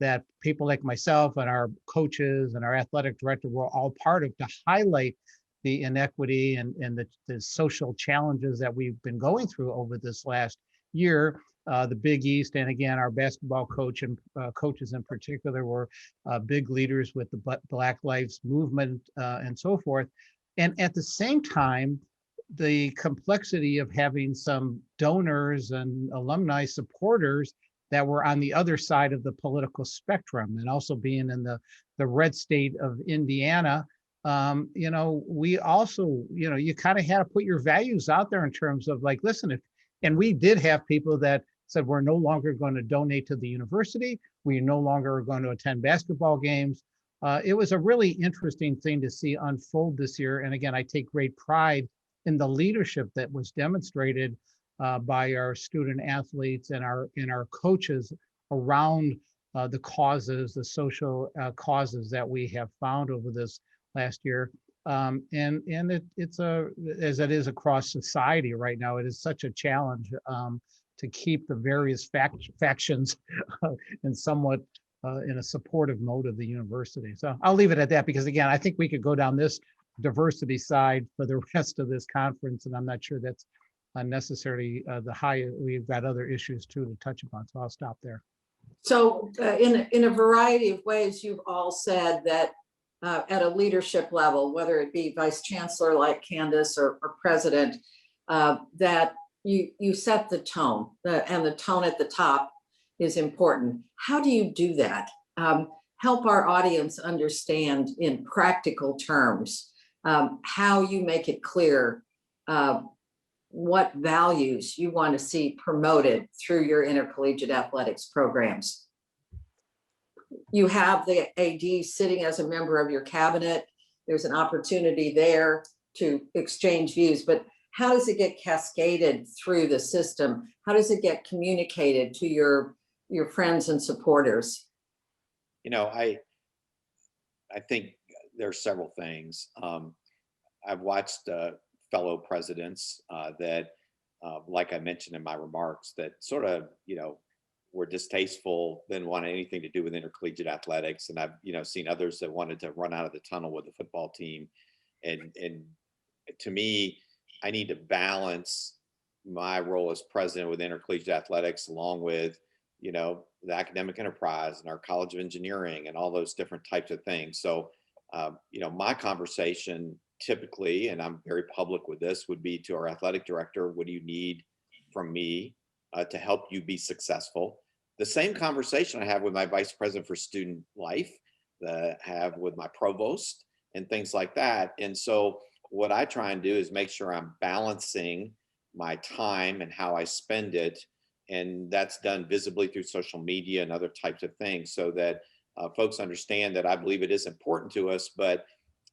that people like myself and our coaches and our athletic director were all part of, to highlight the inequity and the social challenges that we've been going through over this last year. The Big East, and again, our basketball coach and coaches in particular were big leaders with the Black Lives Movement and so forth. And at the same time, the complexity of having some donors and alumni supporters that were on the other side of the political spectrum, and also being in the red state of Indiana. You know, we also, you know, you kind of had to put your values out there in terms of like, listen, and we did have people that said, we're no longer going to donate to the university. We no longer are going to attend basketball games. It was a really interesting thing to see unfold this year. And again, I take great pride in the leadership that was demonstrated by our student athletes and our coaches around the causes, the social causes that we have found over this last year. And it's as it is across society right now, it is such a challenge to keep the various factions in somewhat in a supportive mode of the university. So I'll leave it at that, because again, I think we could go down this diversity side for the rest of this conference, and I'm not sure that's necessarily the high. We've got other issues too to touch upon, so I'll stop there. So in a variety of ways, you've all said that at a leadership level, whether it be vice chancellor like Candice or president, that you set the tone, and the tone at the top is important. How do you do that? Help our audience understand in practical terms how you make it clear what values you want to see promoted through your intercollegiate athletics programs. You have the AD sitting as a member of your cabinet. There's an opportunity there to exchange views, but how does it get cascaded through the system? How does it get communicated to your friends and supporters? You know, I think there's several things. I've watched fellow presidents that, like I mentioned in my remarks, that sort of, you know, were distasteful, didn't want anything to do with intercollegiate athletics. And I've, you know, seen others that wanted to run out of the tunnel with the football team. And to me, I need to balance my role as president with intercollegiate athletics, along with, you know, the academic enterprise and our College of Engineering and all those different types of things. So, you know, my conversation typically, and I'm very public with this, would be to our athletic director: what do you need from me to help you be successful? The same conversation I have with my vice president for student life, that I have with my provost and things like that. And so what I try and do is make sure I'm balancing my time and how I spend it. And that's done visibly through social media and other types of things, so that folks understand that I believe it is important to us, but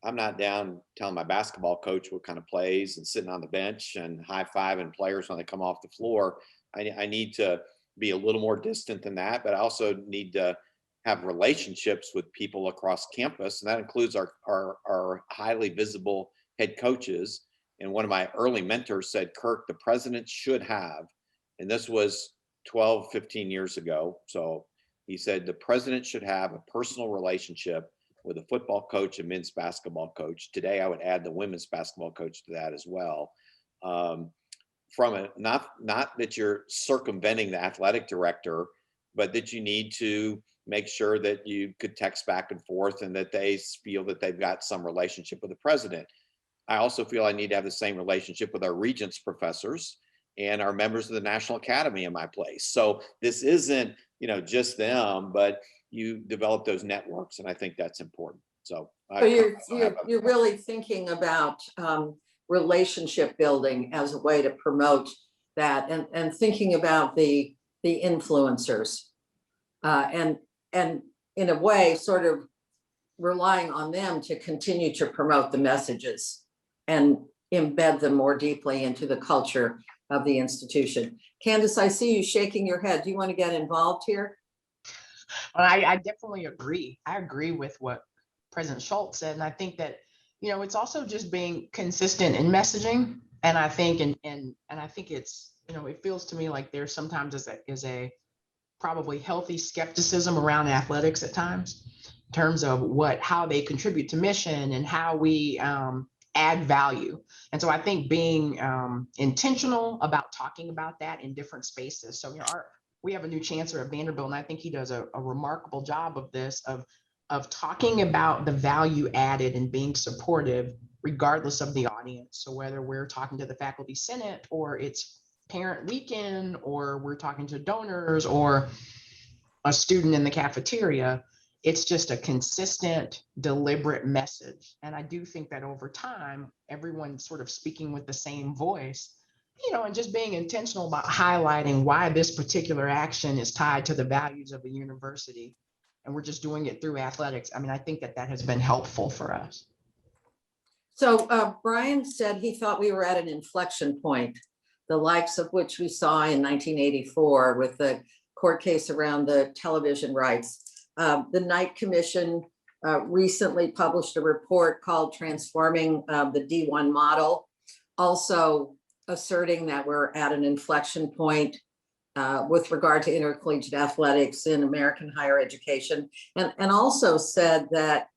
I'm not down telling my basketball coach what kind of plays and sitting on the bench and high-fiving players when they come off the floor. I need to be a little more distant than that, but I also need to have relationships with people across campus. And that includes our highly visible head coaches. And one of my early mentors said, Kirk, the president should have, and this was 12, 15 years ago. So he said, the president should have a personal relationship with a football coach and men's basketball coach. Today, I would add the women's basketball coach to that as well. From it, not that you're circumventing the athletic director, but that you need to make sure that you could text back and forth and that they feel that they've got some relationship with the president. I also feel I need to have the same relationship with our regents professors and our members of the National Academy in my place. So this isn't, just them, but you develop those networks, and I think that's important. So you're really thinking about relationship building as a way to promote that, and thinking about the influencers, and in a way sort of relying on them to continue to promote the messages and embed them more deeply into the culture of the institution. Candice, I see you shaking your head. Do you want to get involved here? I definitely agree. I agree with what President Schultz said. And I think that, it's also just being consistent in messaging. And I think, and I think it's, it feels to me like there's sometimes is a probably healthy skepticism around athletics at times, in terms of how they contribute to mission and how we add value. And so I think being intentional about talking about that in different spaces. So, we have a new chancellor at Vanderbilt, and I think he does a remarkable job of this, of talking about the value added and being supportive regardless of the audience. So whether we're talking to the faculty senate, or it's parent weekend, or we're talking to donors or a student in the cafeteria, it's just a consistent, deliberate message. And I do think that over time, everyone's sort of speaking with the same voice, and just being intentional about highlighting why this particular action is tied to the values of the university. And we're just doing it through athletics. I mean, I think that has been helpful for us. So Brian said he thought we were at an inflection point, the likes of which we saw in 1984 with the court case around the television rights. The Knight Commission recently published a report called Transforming the D1 Model, also asserting that we're at an inflection point with regard to intercollegiate athletics in American higher education, and also said that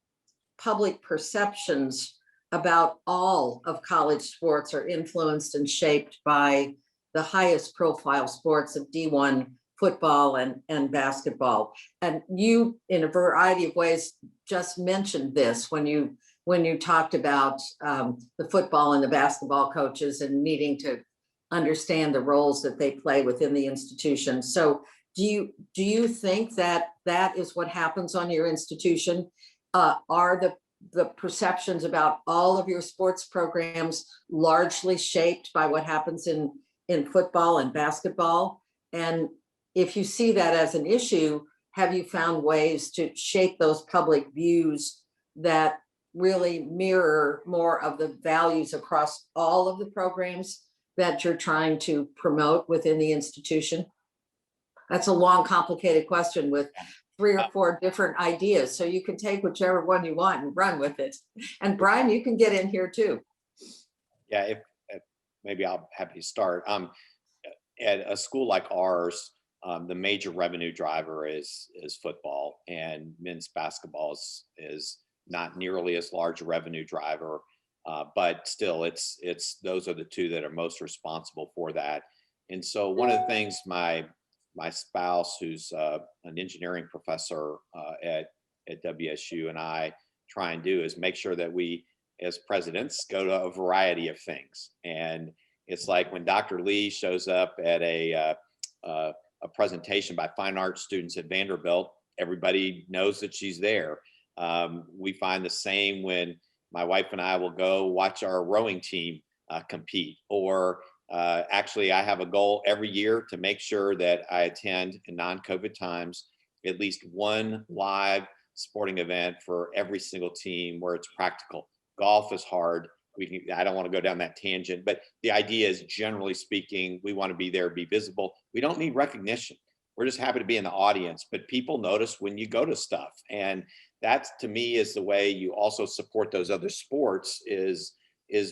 public perceptions about all of college sports are influenced and shaped by the highest profile sports of D1 football and basketball. And you, in a variety of ways, just mentioned this when you talked about the football and the basketball coaches and needing to understand the roles that they play within the institution. So do you think that is what happens on your institution? Are the perceptions about all of your sports programs largely shaped by what happens in football and basketball? And if you see that as an issue, have you found ways to shape those public views that really mirror more of the values across all of the programs that you're trying to promote within the institution? That's a long, complicated question with 3 or 4 different ideas. So you can take whichever one you want and run with it. And Brian, you can get in here too. Yeah, if maybe I'll happy to start. At a school like ours, the major revenue driver is football, and men's basketball is not nearly as large a revenue driver, but still it's those are the two that are most responsible for that. And so one of the things my spouse, who's an engineering professor at WSU, and I try and do is make sure that we as presidents go to a variety of things. And it's like when Dr. Lee shows up at a presentation by fine arts students at Vanderbilt, everybody knows that she's there. We find the same when my wife and I will go watch our rowing team compete, or actually I have a goal every year to make sure that I attend in non-COVID times at least one live sporting event for every single team where it's practical. Golf is hard. I don't want to go down that tangent, but the idea is, generally speaking, we want to be there, be visible. We don't need recognition. We're just happy to be in the audience, but people notice when you go to stuff. And that, to me, is the way you also support those other sports is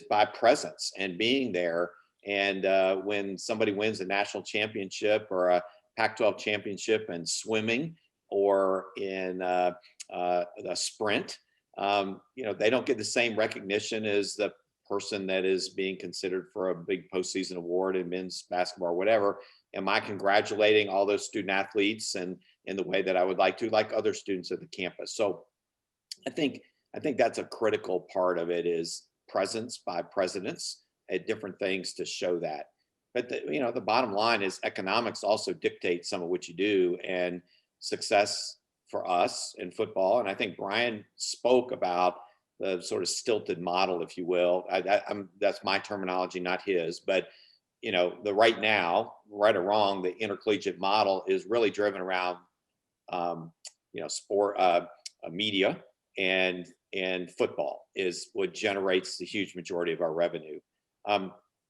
by presence and being there. And when somebody wins a national championship or a Pac-12 championship in swimming or in the sprint, they don't get the same recognition as the person that is being considered for a big postseason award in men's basketball or whatever, am I congratulating all those student athletes and in the way that I would like to, like other students at the campus? So I think that's a critical part of it, is presence by presidents at different things to show that. But the bottom line is economics also dictates some of what you do, and success for us in football. And I think Brian spoke about the sort of stilted model, if you will. That's my terminology, not his. But the right now, right or wrong, the intercollegiate model is really driven around sport, media, and football is what generates the huge majority of our revenue.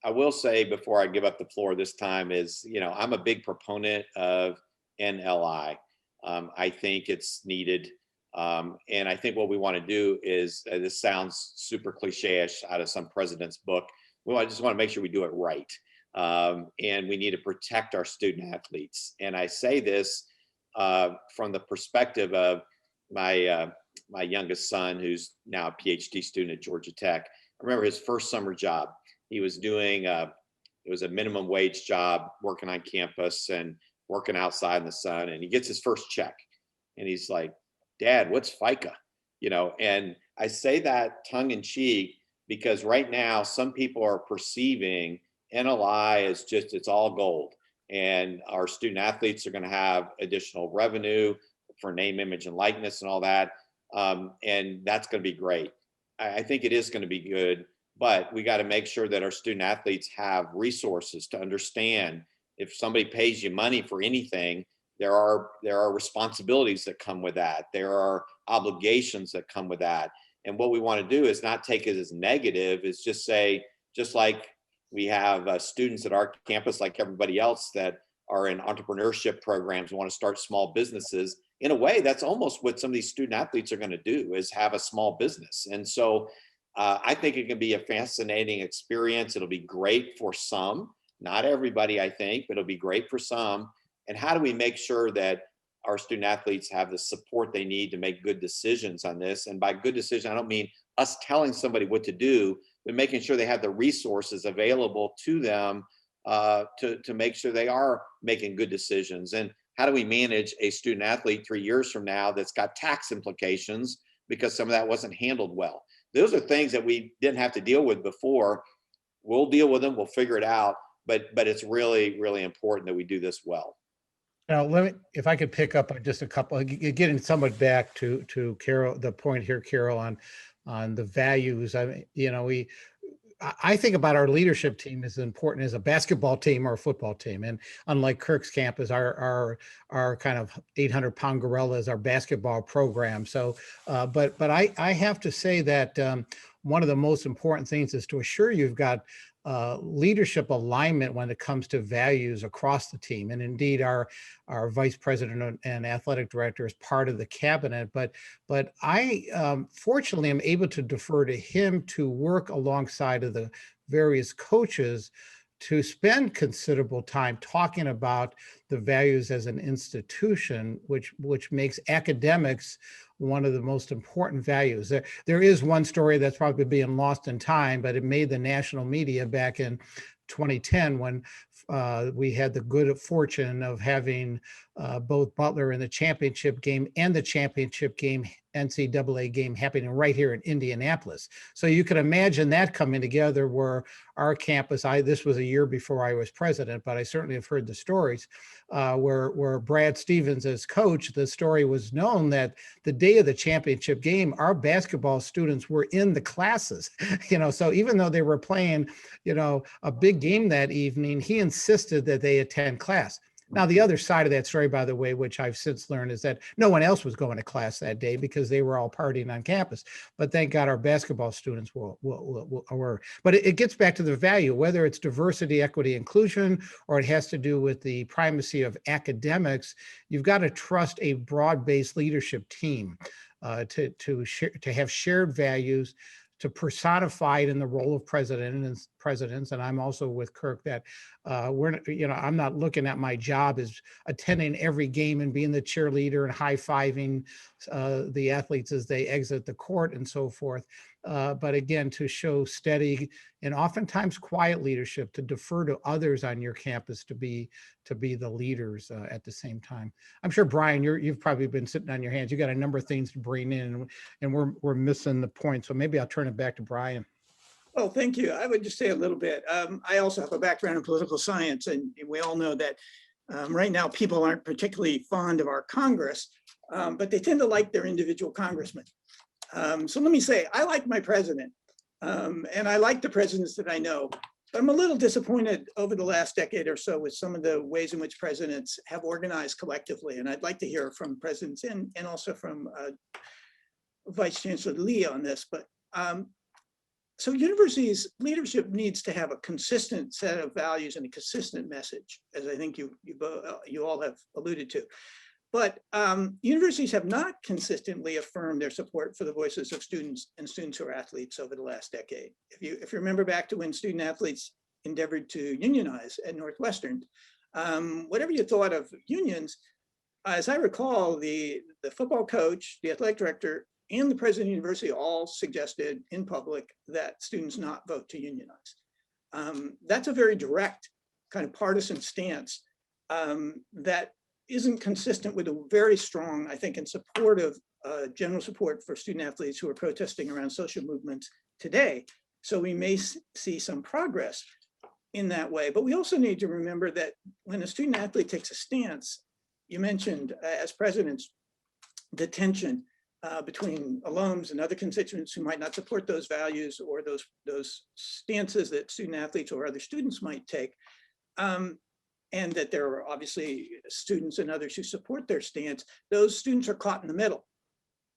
I will say, before I give up the floor this time, is I'm a big proponent of NLI. I think it's needed. And I think what we want to do is, this sounds super cliche-ish out of some president's book. Well, I just want to make sure we do it right. And we need to protect our student athletes. And I say this from the perspective of my youngest son, who's now a PhD student at Georgia Tech. I remember his first summer job. He was doing, it was a minimum wage job, working on campus and working outside in the sun. And he gets his first check. And he's like, "Dad, what's FICA?" And I say that tongue in cheek because right now some people are perceiving NLI as just, it's all gold. And our student athletes are going to have additional revenue for name, image, and likeness and all that. And that's going to be great. I think it is going to be good, but we got to make sure that our student athletes have resources to understand, if somebody pays you money for anything, there are responsibilities that come with that. There are obligations that come with that. And what we want to do is not take it as negative, is just say, just like we have students at our campus, like everybody else, that are in entrepreneurship programs and want to start small businesses. In a way, that's almost what some of these student athletes are going to do, is have a small business. And so I think it can be a fascinating experience. It'll be great for some, not everybody, I think, but it'll be great for some. And how do we make sure that our student athletes have the support they need to make good decisions on this? And by good decision, I don't mean us telling somebody what to do, but making sure they have the resources available to them to make sure they are making good decisions. And how do we manage a student athlete 3 years from now that's got tax implications because some of that wasn't handled well? Those are things that we didn't have to deal with before. We'll deal with them, we'll figure it out, but it's really, really important that we do this well. Now, if I could pick up on just a couple, getting somewhat back to Carol, the point here, Carol, on the values. I think about our leadership team as important as a basketball team or a football team. And unlike Kirk's campus, our kind of 800-pound gorilla is our basketball program. So, but I have to say that one of the most important things is to assure you've got leadership alignment when it comes to values across the team. And indeed, our vice president and athletic director is part of the cabinet, but I fortunately am able to defer to him to work alongside of the various coaches to spend considerable time talking about the values as an institution, which makes academics one of the most important values. There is one story that's probably being lost in time, but it made the national media back in 2010 when we had the good fortune of having both Butler in the championship game and the championship game, NCAA game, happening right here in Indianapolis. So you can imagine that coming together, where our campus, this was a year before I was president, but I certainly have heard the stories where Brad Stevens as coach, the story was known that the day of the championship game, our basketball students were in the classes, so even though they were playing, a big game that evening, he insisted that they attend class. Now, the other side of that story, by the way, which I've since learned, is that no one else was going to class that day because they were all partying on campus. But thank God our basketball students were. But it gets back to the value, whether it's diversity, equity, inclusion, or it has to do with the primacy of academics. You've got to trust a broad-based leadership team to have shared values, to personify it in the role of president. And presidents, and I'm also with Kirk, that I'm not looking at my job as attending every game and being the cheerleader and high-fiving the athletes as they exit the court and so forth. But again, to show steady and oftentimes quiet leadership, to defer to others on your campus to be the leaders at the same time. I'm sure, Brian, you've probably been sitting on your hands. You got a number of things to bring in, and we're missing the point. So maybe I'll turn it back to Brian. Oh, thank you. I would just say a little bit. I also have a background in political science, and we all know that right now people aren't particularly fond of our Congress, but they tend to like their individual congressmen. So let me say, I like my president, and I like the presidents that I know, but I'm a little disappointed over the last decade or so with some of the ways in which presidents have organized collectively. And I'd like to hear from presidents and also from Vice Chancellor Lee on this. But so universities leadership needs to have a consistent set of values and a consistent message, as I think you all have alluded to. But universities have not consistently affirmed their support for the voices of students and students who are athletes over the last decade. If you remember back to when student athletes endeavored to unionize at Northwestern, whatever you thought of unions, as I recall, the football coach, the athletic director, and the president of the university all suggested in public that students not vote to unionize. That's a very direct kind of partisan stance that isn't consistent with a very strong, I think, and supportive general support for student athletes who are protesting around social movements today. So we may see some progress in that way, but we also need to remember that when a student athlete takes a stance, you mentioned as presidents, the tension between alums and other constituents who might not support those values or those stances that student athletes or other students might take. And that there are obviously students and others who support their stance. Those students are caught in the middle.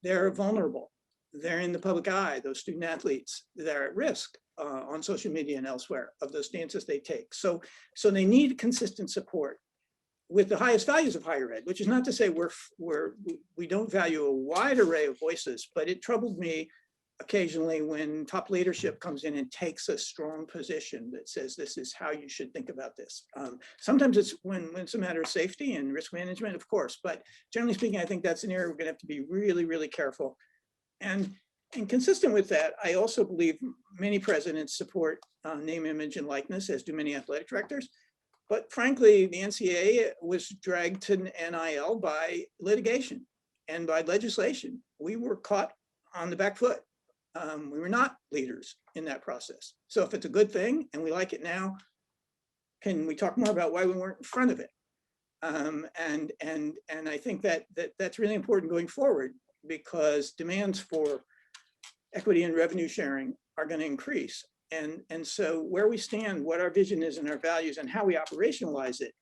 They're vulnerable. They're in the public eye. Those student athletes, they're at risk on social media and elsewhere of those stances they take. So they need consistent support with the highest values of higher ed, which is not to say we don't value a wide array of voices, but it troubled me occasionally when top leadership comes in and takes a strong position that says this is how you should think about this. Sometimes it's when it's a matter of safety and risk management, of course, but generally speaking, I think that's an area we're going to have to be really, really careful. And consistent with that, I also believe many presidents support name, image, and likeness, as do many athletic directors. But frankly, the NCAA was dragged to NIL by litigation and by legislation. We were caught on the back foot. We were not leaders in that process. So if it's a good thing and we like it now, can we talk more about why we weren't in front of it? And I think that's really important going forward, because demands for equity and revenue sharing are going to increase. And so where we stand, what our vision is and our values and how we operationalize it,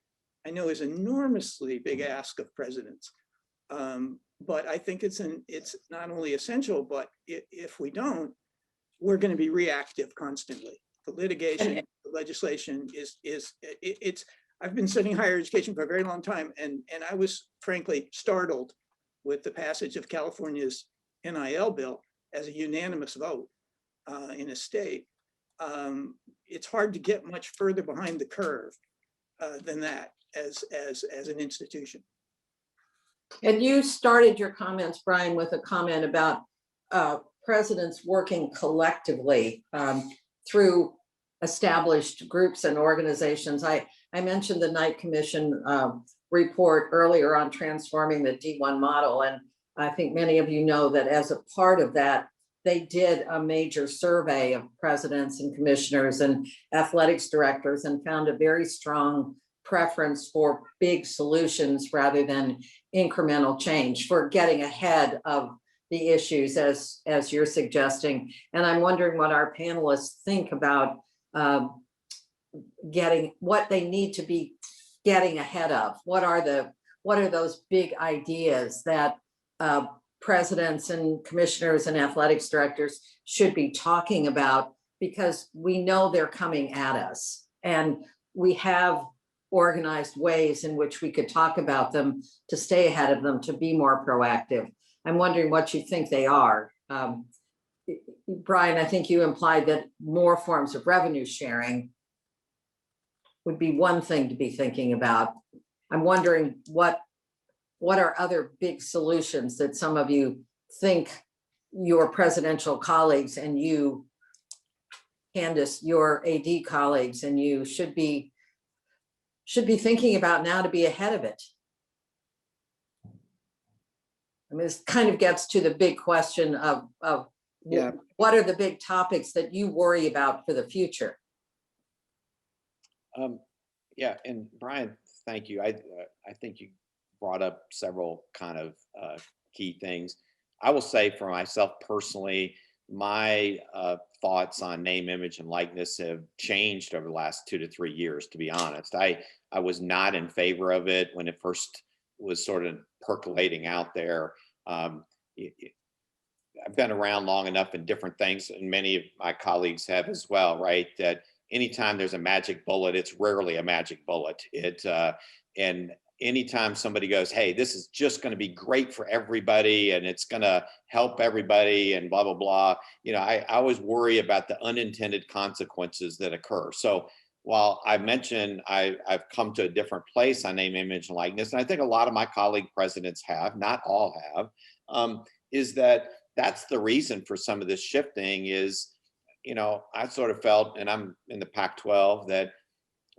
I know is an enormously big ask of presidents. But I think it's not only essential, but if we don't, we're going to be reactive constantly. The litigation, the legislation I've been studying higher education for a very long time, and I was frankly startled with the passage of California's NIL bill as a unanimous vote in a state. It's hard to get much further behind the curve than that as an institution. And you started your comments, Brian, with a comment about presidents working collectively through established groups and organizations. I mentioned the Knight Commission report earlier on transforming the D1 model. And I think many of you know that as a part of that, they did a major survey of presidents and commissioners and athletics directors and found a very strong preference for big solutions rather than incremental change, for getting ahead of the issues as you're suggesting. And I'm wondering what our panelists think about what they need to be getting ahead of. What are those big ideas that presidents and commissioners and athletics directors should be talking about, because we know they're coming at us and we have organized ways in which we could talk about them to stay ahead of them, to be more proactive. I'm wondering what you think they are. Brian, I think you implied that more forms of revenue sharing would be one thing to be thinking about. I'm wondering what are other big solutions that some of you think your presidential colleagues and you, Candice, your AD colleagues and you should be thinking about now to be ahead of it? I mean, this kind of gets to the big question of Yeah. what are the big topics that you worry about for the future? Yeah, and Brian, thank you. I think you brought up several kind of key things. I will say for myself personally, my thoughts on name, image, and likeness have changed over the last 2 to 3 years, to be honest. I was not in favor of it when it first was sort of percolating out there. I've been around long enough in different things, and many of my colleagues have as well, right? That anytime there's a magic bullet, it's rarely a magic bullet. And anytime somebody goes, hey, this is just going to be great for everybody and it's going to help everybody and blah, blah, blah. I always worry about the unintended consequences that occur. So while I mentioned I've come to a different place on name, image, and likeness, and I think a lot of my colleague presidents have, not all have, is that's the reason for some of this shifting is, I sort of felt, and I'm in the Pac-12, that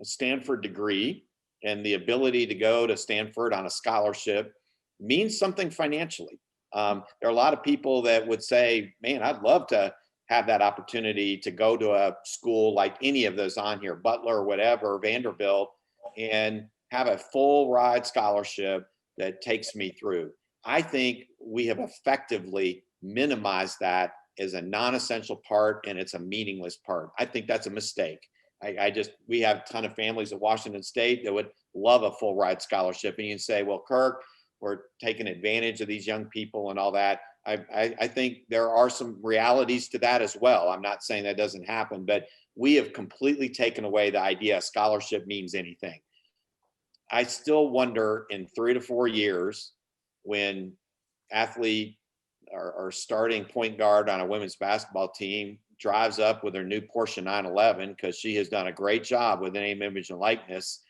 a Stanford degree and the ability to go to Stanford on a scholarship means something financially. There are a lot of people that would say, man, I'd love to have that opportunity to go to a school like any of those on here, Butler or whatever, Vanderbilt, and have a full ride scholarship that takes me through. I think we have effectively minimized that as a non-essential part, and it's a meaningless part. I think that's a mistake. We have a ton of families at Washington State that would love a full ride scholarship. And you can say, well, Kirk, we're taking advantage of these young people and all that. I think there are some realities to that as well. I'm not saying that doesn't happen, but we have completely taken away the idea scholarship means anything. I still wonder in 3 to 4 years when athlete or starting point guard on a women's basketball team drives up with her new Porsche 911 because she has done a great job with name, image, and likeness.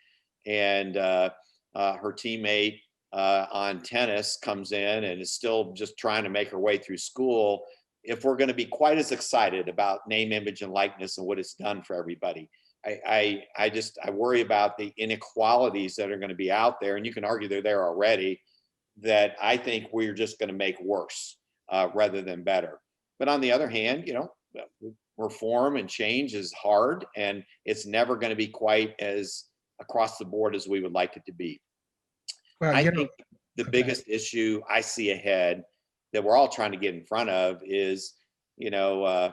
And her teammate on tennis comes in and is still just trying to make her way through school. If we're going to be quite as excited about name, image, and likeness and what it's done for everybody, I worry about the inequalities that are going to be out there. And you can argue they're there already, that I think we're just going to make worse rather than better. But on the other hand, reform and change is hard, and it's never going to be quite as across the board as we would like it to be. Well, I think the biggest issue I see ahead that we're all trying to get in front of is, I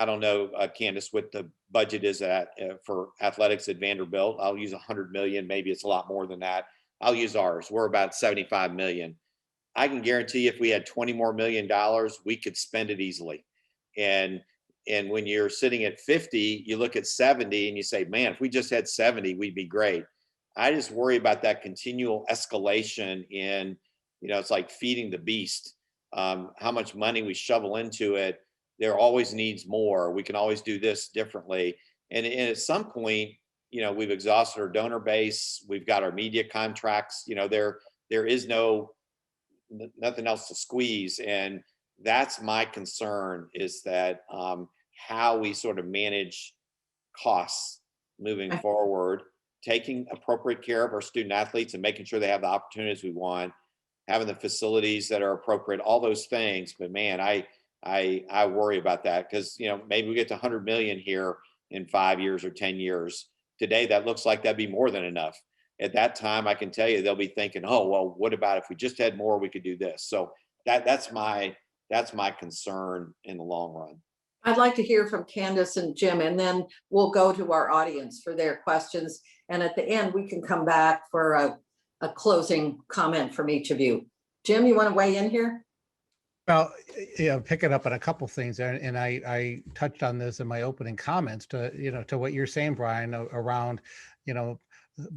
don't know, Candice, what the budget is at for athletics at Vanderbilt. I'll use 100 million. Maybe it's a lot more than that. I'll use ours. We're about 75 million. I can guarantee if we had $20 more million, we could spend it easily. And when you're sitting at 50, you look at 70 and you say, man, if we just had 70, we'd be great. I just worry about that continual escalation in, it's like feeding the beast. How much money we shovel into it, there always needs more. We can always do this differently. And at some point, we've exhausted our donor base. We've got our media contracts. There is nothing else to squeeze. And that's my concern, is that how we sort of manage costs moving forward, taking appropriate care of our student athletes and making sure they have the opportunities we want, having the facilities that are appropriate, all those things. But man, I worry about that because, maybe we get to 100 million here in 5 years or 10 years. Today, that looks like that'd be more than enough. At that time, I can tell you they'll be thinking, oh, well, what about if we just had more, we could do this. So that's my concern in the long run. I'd like to hear from Candice and Jim, and then we'll go to our audience for their questions. And at the end, we can come back for a closing comment from each of you. Jim, you want to weigh in here? Well, picking up on a couple things, and I touched on this in my opening comments to what you're saying, Brian, around,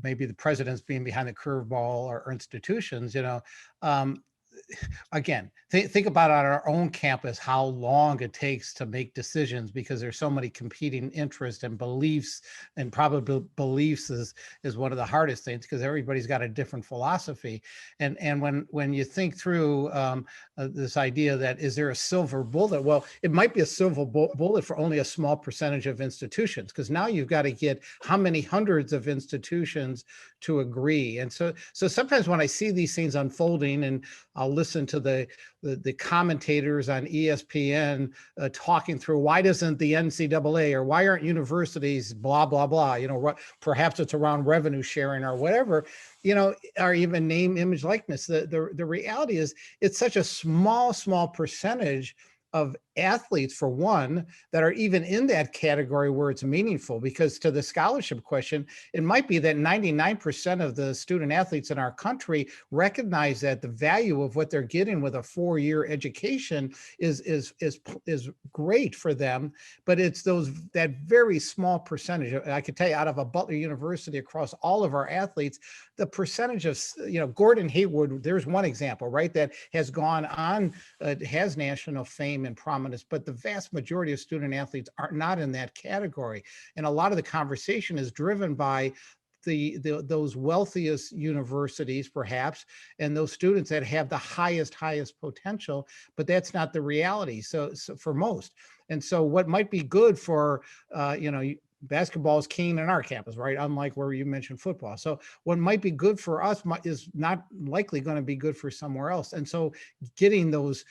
maybe the president's being behind the curveball or institutions, again, think about on our own campus, how long it takes to make decisions because there's so many competing interests and beliefs, and probably beliefs is one of the hardest things because everybody's got a different philosophy. And when you think through this idea that is there a silver bullet? Well, it might be a silver bullet for only a small percentage of institutions, because now you've got to get how many hundreds of institutions to agree. And so sometimes when I see these things unfolding, and I'll listen to the commentators on ESPN talking through why doesn't the NCAA or why aren't universities blah blah blah, perhaps it's around revenue sharing or whatever, or even name, image, likeness. The reality is it's such a small percentage of athletes, for one, that are even in that category where it's meaningful. Because to the scholarship question, it might be that 99% of the student athletes in our country recognize that the value of what they're getting with a 4-year education is great for them, but it's that very small percentage. I could tell you, out of a Butler University, across all of our athletes, the percentage of, Gordon Hayward, there's one example, right, that has gone on, has national fame and prominence, but the vast majority of student athletes are not in that category. And a lot of the conversation is driven by those wealthiest universities, perhaps, and those students that have the highest potential, but that's not the reality. So for most. And so what might be good for, basketball is king in our campus, right? Unlike where you mentioned football. So what might be good for us is not likely going to be good for somewhere else. And so getting those,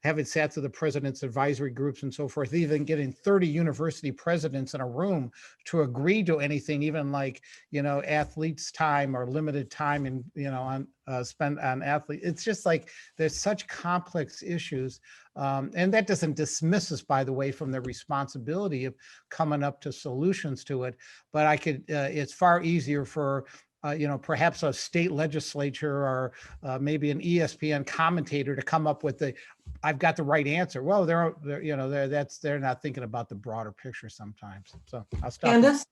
having sat to the president's advisory groups and so forth, even getting 30 university presidents in a room to agree to anything, even like, athletes' time or limited time and, spent on athletes. It's just like, there's such complex issues. And that doesn't dismiss us, by the way, from the responsibility of coming up to solutions to it. But it's far easier for, perhaps a state legislature or maybe an ESPN commentator to come up with I've got the right answer. Well, they're not thinking about the broader picture sometimes. So I'll stop. Candice,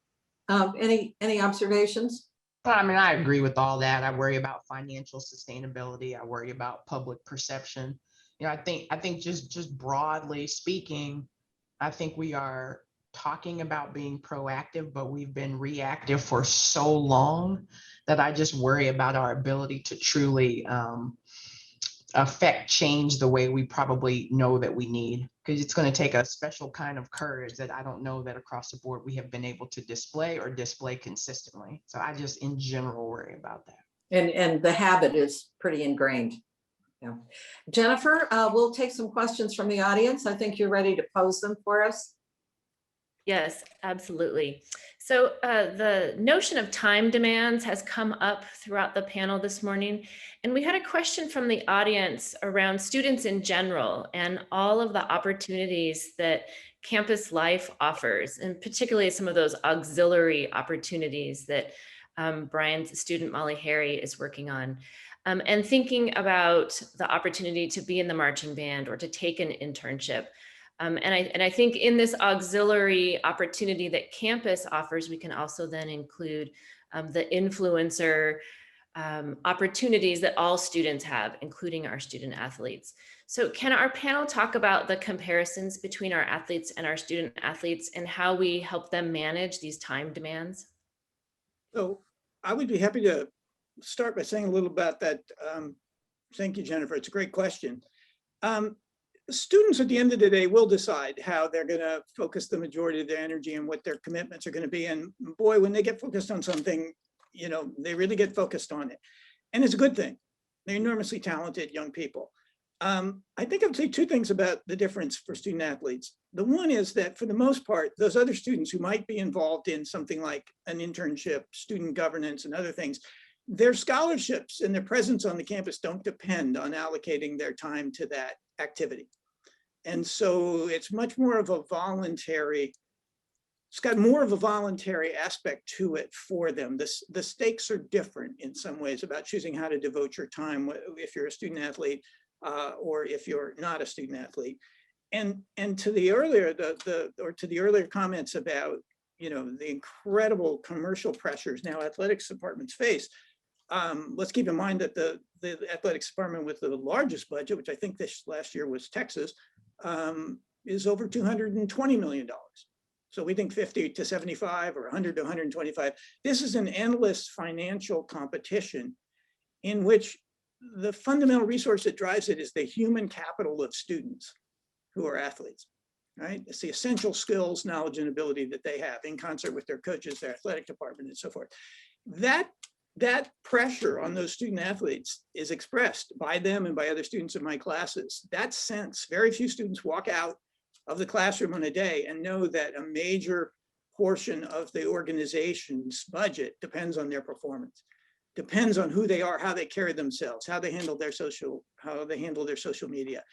any observations? I mean, I agree with all that. I worry about financial sustainability. I worry about public perception. I think just broadly speaking, I think we are talking about being proactive, but we've been reactive for so long that I just worry about our ability to truly affect change the way we probably know that we need, because it's going to take a special kind of courage that I don't know that across the board we have been able to display consistently. So I just in general worry about that. And the habit is pretty ingrained. Yeah. Jennifer, we'll take some questions from the audience. I think you're ready to pose them for us. Yes, absolutely. So the notion of time demands has come up throughout the panel this morning. And we had a question from the audience around students in general and all of the opportunities that campus life offers, and particularly some of those auxiliary opportunities that Brian's student Molly Harry is working on. And thinking about the opportunity to be in the marching band or to take an internship. And I think in this auxiliary opportunity that campus offers, we can also then include the influencer opportunities that all students have, including our student athletes. So can our panel talk about the comparisons between our athletes and our student athletes and how we help them manage these time demands? So I would be happy to start by saying a little about that. Thank you, Jennifer. It's a great question. Students at the end of the day will decide how they're going to focus the majority of their energy and what their commitments are going to be. And boy, when they get focused on something, they really get focused on it. And it's a good thing. They're enormously talented young people. I think I'll say two things about the difference for student athletes. The one is that for the most part, those other students who might be involved in something like an internship, student governance, and other things, their scholarships and their presence on the campus don't depend on allocating their time to that activity. And so it's much more of a voluntary, it's got more of a voluntary aspect to it for them. The stakes are different in some ways about choosing how to devote your time if you're a student athlete or if you're not a student athlete. And to the earlier to the earlier comments about the incredible commercial pressures now athletics departments face, let's keep in mind that the athletics department with the largest budget, which I think this last year was Texas, is over $220 million. So we think 50 to 75 or 100 to 125. This is an endless financial competition in which the fundamental resource that drives it is the human capital of students who are athletes, right? It's the essential skills, knowledge, and ability that they have in concert with their coaches, their athletic department, and so forth. That pressure on those student athletes is expressed by them and by other students in my classes. That sense, very few students walk out of the classroom on a day and know that a major portion of the organization's budget depends on their performance, depends on who they are, how they carry themselves, how they handle their social media.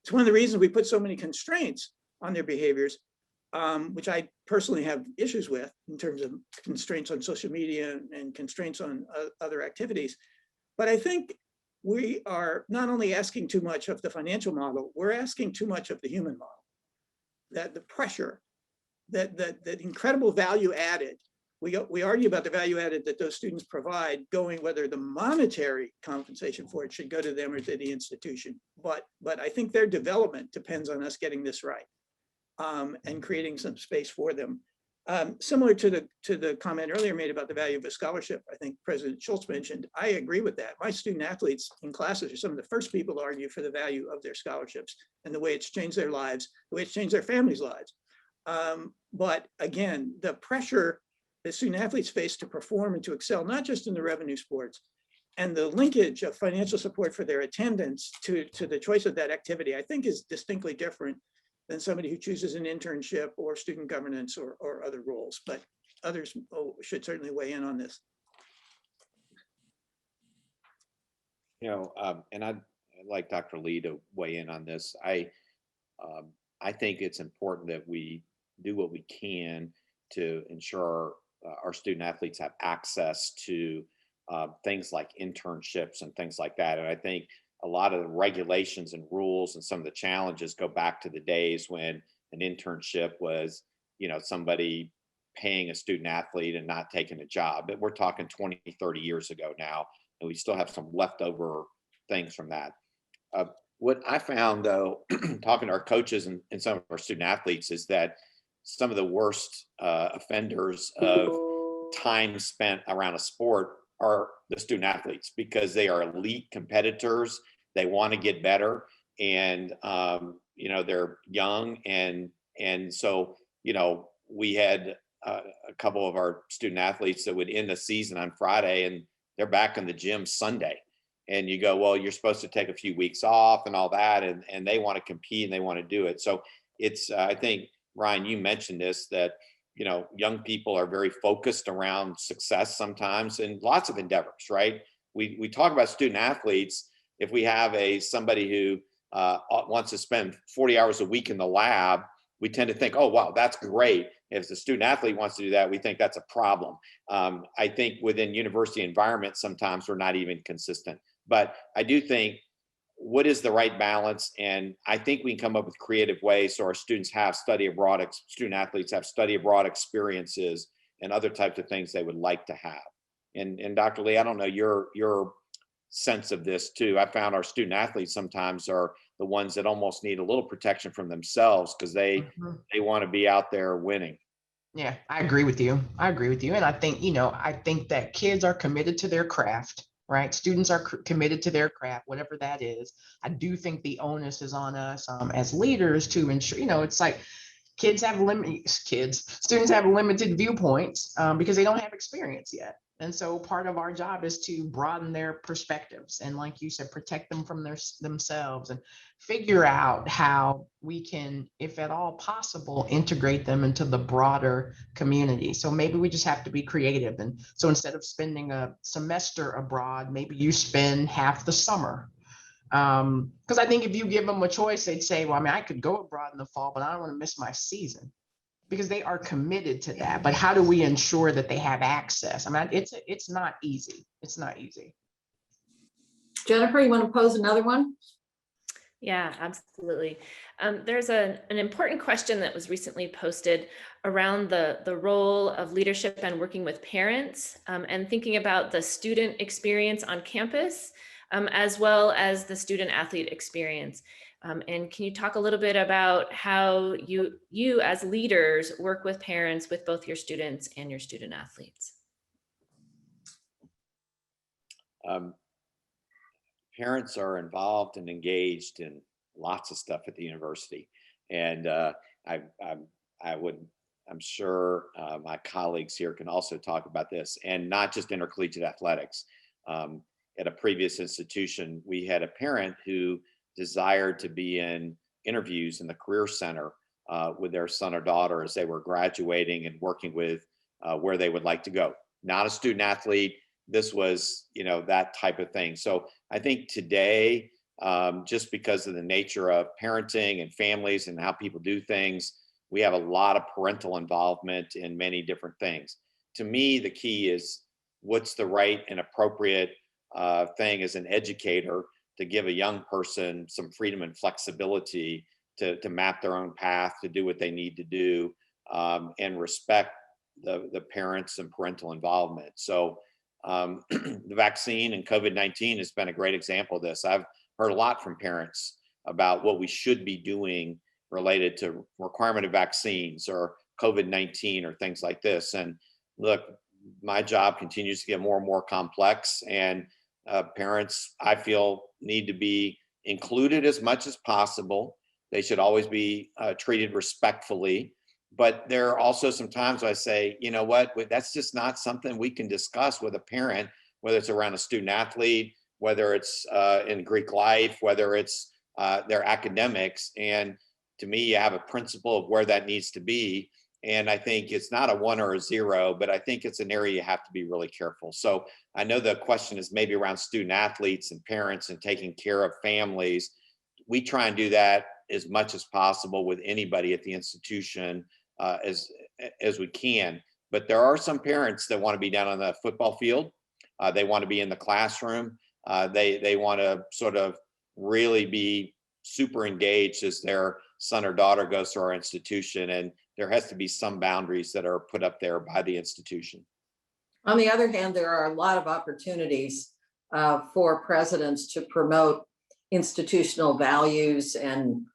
It's one of the reasons we put so many constraints on their behaviors, which I personally have issues with in terms of constraints on social media and constraints on other activities. But I think we are not only asking too much of the financial model, we're asking too much of the human model. That the pressure, that incredible value added, we argue about the value added that those students provide, going whether the monetary compensation for it should go to them or to the institution. But I think their development depends on us getting this right. And creating some space for them. Similar to the comment earlier made about the value of a scholarship, I think President Schultz mentioned, I agree with that. My student athletes in classes are some of the first people to argue for the value of their scholarships and the way it's changed their lives, the way it's changed their families' lives. But again, the pressure that student athletes face to perform and to excel, not just in the revenue sports, and the linkage of financial support for their attendance to the choice of that activity, I think is distinctly different than somebody who chooses an internship or student governance or other roles, but others should certainly weigh in on this. And I'd like Dr. Lee to weigh in on this. I think it's important that we do what we can to ensure our student athletes have access to things like internships and things like that. And I think a lot of the regulations and rules and some of the challenges go back to the days when an internship was, somebody paying a student athlete and not taking a job. But we're talking 20, 30 years ago now, and we still have some leftover things from that. What I found, though, talking to our coaches and some of our student athletes, is that some of the worst offenders of time spent around a sport are the student athletes, because they are elite competitors. They want to get better, and they're young, and so we had a couple of our student athletes that would end the season on Friday, and they're back in the gym Sunday. And you go, well, you're supposed to take a few weeks off and all that, and they want to compete and they want to do it. So it's I think, Ryan, you mentioned this, that young people are very focused around success sometimes in lots of endeavors, right? We talk about student athletes. If we have somebody who wants to spend 40 hours a week in the lab, we tend to think, oh, wow, that's great. If the student athlete wants to do that, we think that's a problem. I think within university environments, sometimes we're not even consistent. But I do think, what is the right balance? And I think we can come up with creative ways so our students have student athletes have study abroad experiences and other types of things they would like to have. And Dr. Lee, I don't know your sense of this too. I found our student athletes sometimes are the ones that almost need a little protection from themselves, because they want to be out there winning. Yeah, I agree with you. And I think, I think that kids are committed to their craft, right? Students are committed to their craft, whatever that is. I do think the onus is on us as leaders to ensure, it's like students have limited viewpoints because they don't have experience yet. And so part of our job is to broaden their perspectives and, like you said, protect them from themselves and figure out how we can, if at all possible, integrate them into the broader community. So maybe we just have to be creative. And so instead of spending a semester abroad, maybe you spend half the summer. Because I think if you give them a choice, they'd say, well, I could go abroad in the fall, but I don't want to miss my season. Because they are committed to that. But how do we ensure that they have access? It's not easy. It's not easy. Jennifer, you want to pose another one? Yeah, absolutely. There's an important question that was recently posted around the role of leadership and working with parents, and thinking about the student experience on campus, as well as the student athlete experience. And can you talk a little bit about how you as leaders work with parents, with both your students and your student athletes? Parents are involved and engaged in lots of stuff at the university, and I'm sure my colleagues here can also talk about this, and not just intercollegiate athletics. At a previous institution, we had a parent who desired to be in interviews in the Career Center with their son or daughter as they were graduating and working with where they would like to go. Not a student athlete. This was, that type of thing. So I think today, just because of the nature of parenting and families and how people do things, we have a lot of parental involvement in many different things. To me, the key is what's the right and appropriate thing as an educator to give a young person some freedom and flexibility to map their own path, to do what they need to do, and respect the parents and parental involvement. So the vaccine and COVID-19 has been a great example of this. I've heard a lot from parents about what we should be doing related to requirement of vaccines or COVID-19 or things like this. And look, my job continues to get more and more complex, and parents, I feel, need to be included as much as possible. They should always be treated respectfully. But there are also some times I say, you know what, that's just not something we can discuss with a parent, whether it's around a student athlete, whether it's in Greek life, whether it's their academics. And to me, you have a principle of where that needs to be. And I think it's not a 1 or a 0, but I think it's an area you have to be really careful. So I know the question is maybe around student athletes and parents and taking care of families. We try and do that as much as possible with anybody at the institution as we can. But there are some parents that want to be down on the football field. They want to be in the classroom. They want to sort of really be super engaged as their son or daughter goes to our institution. And there has to be some boundaries that are put up there by the institution. On the other hand, there are a lot of opportunities for presidents to promote institutional values and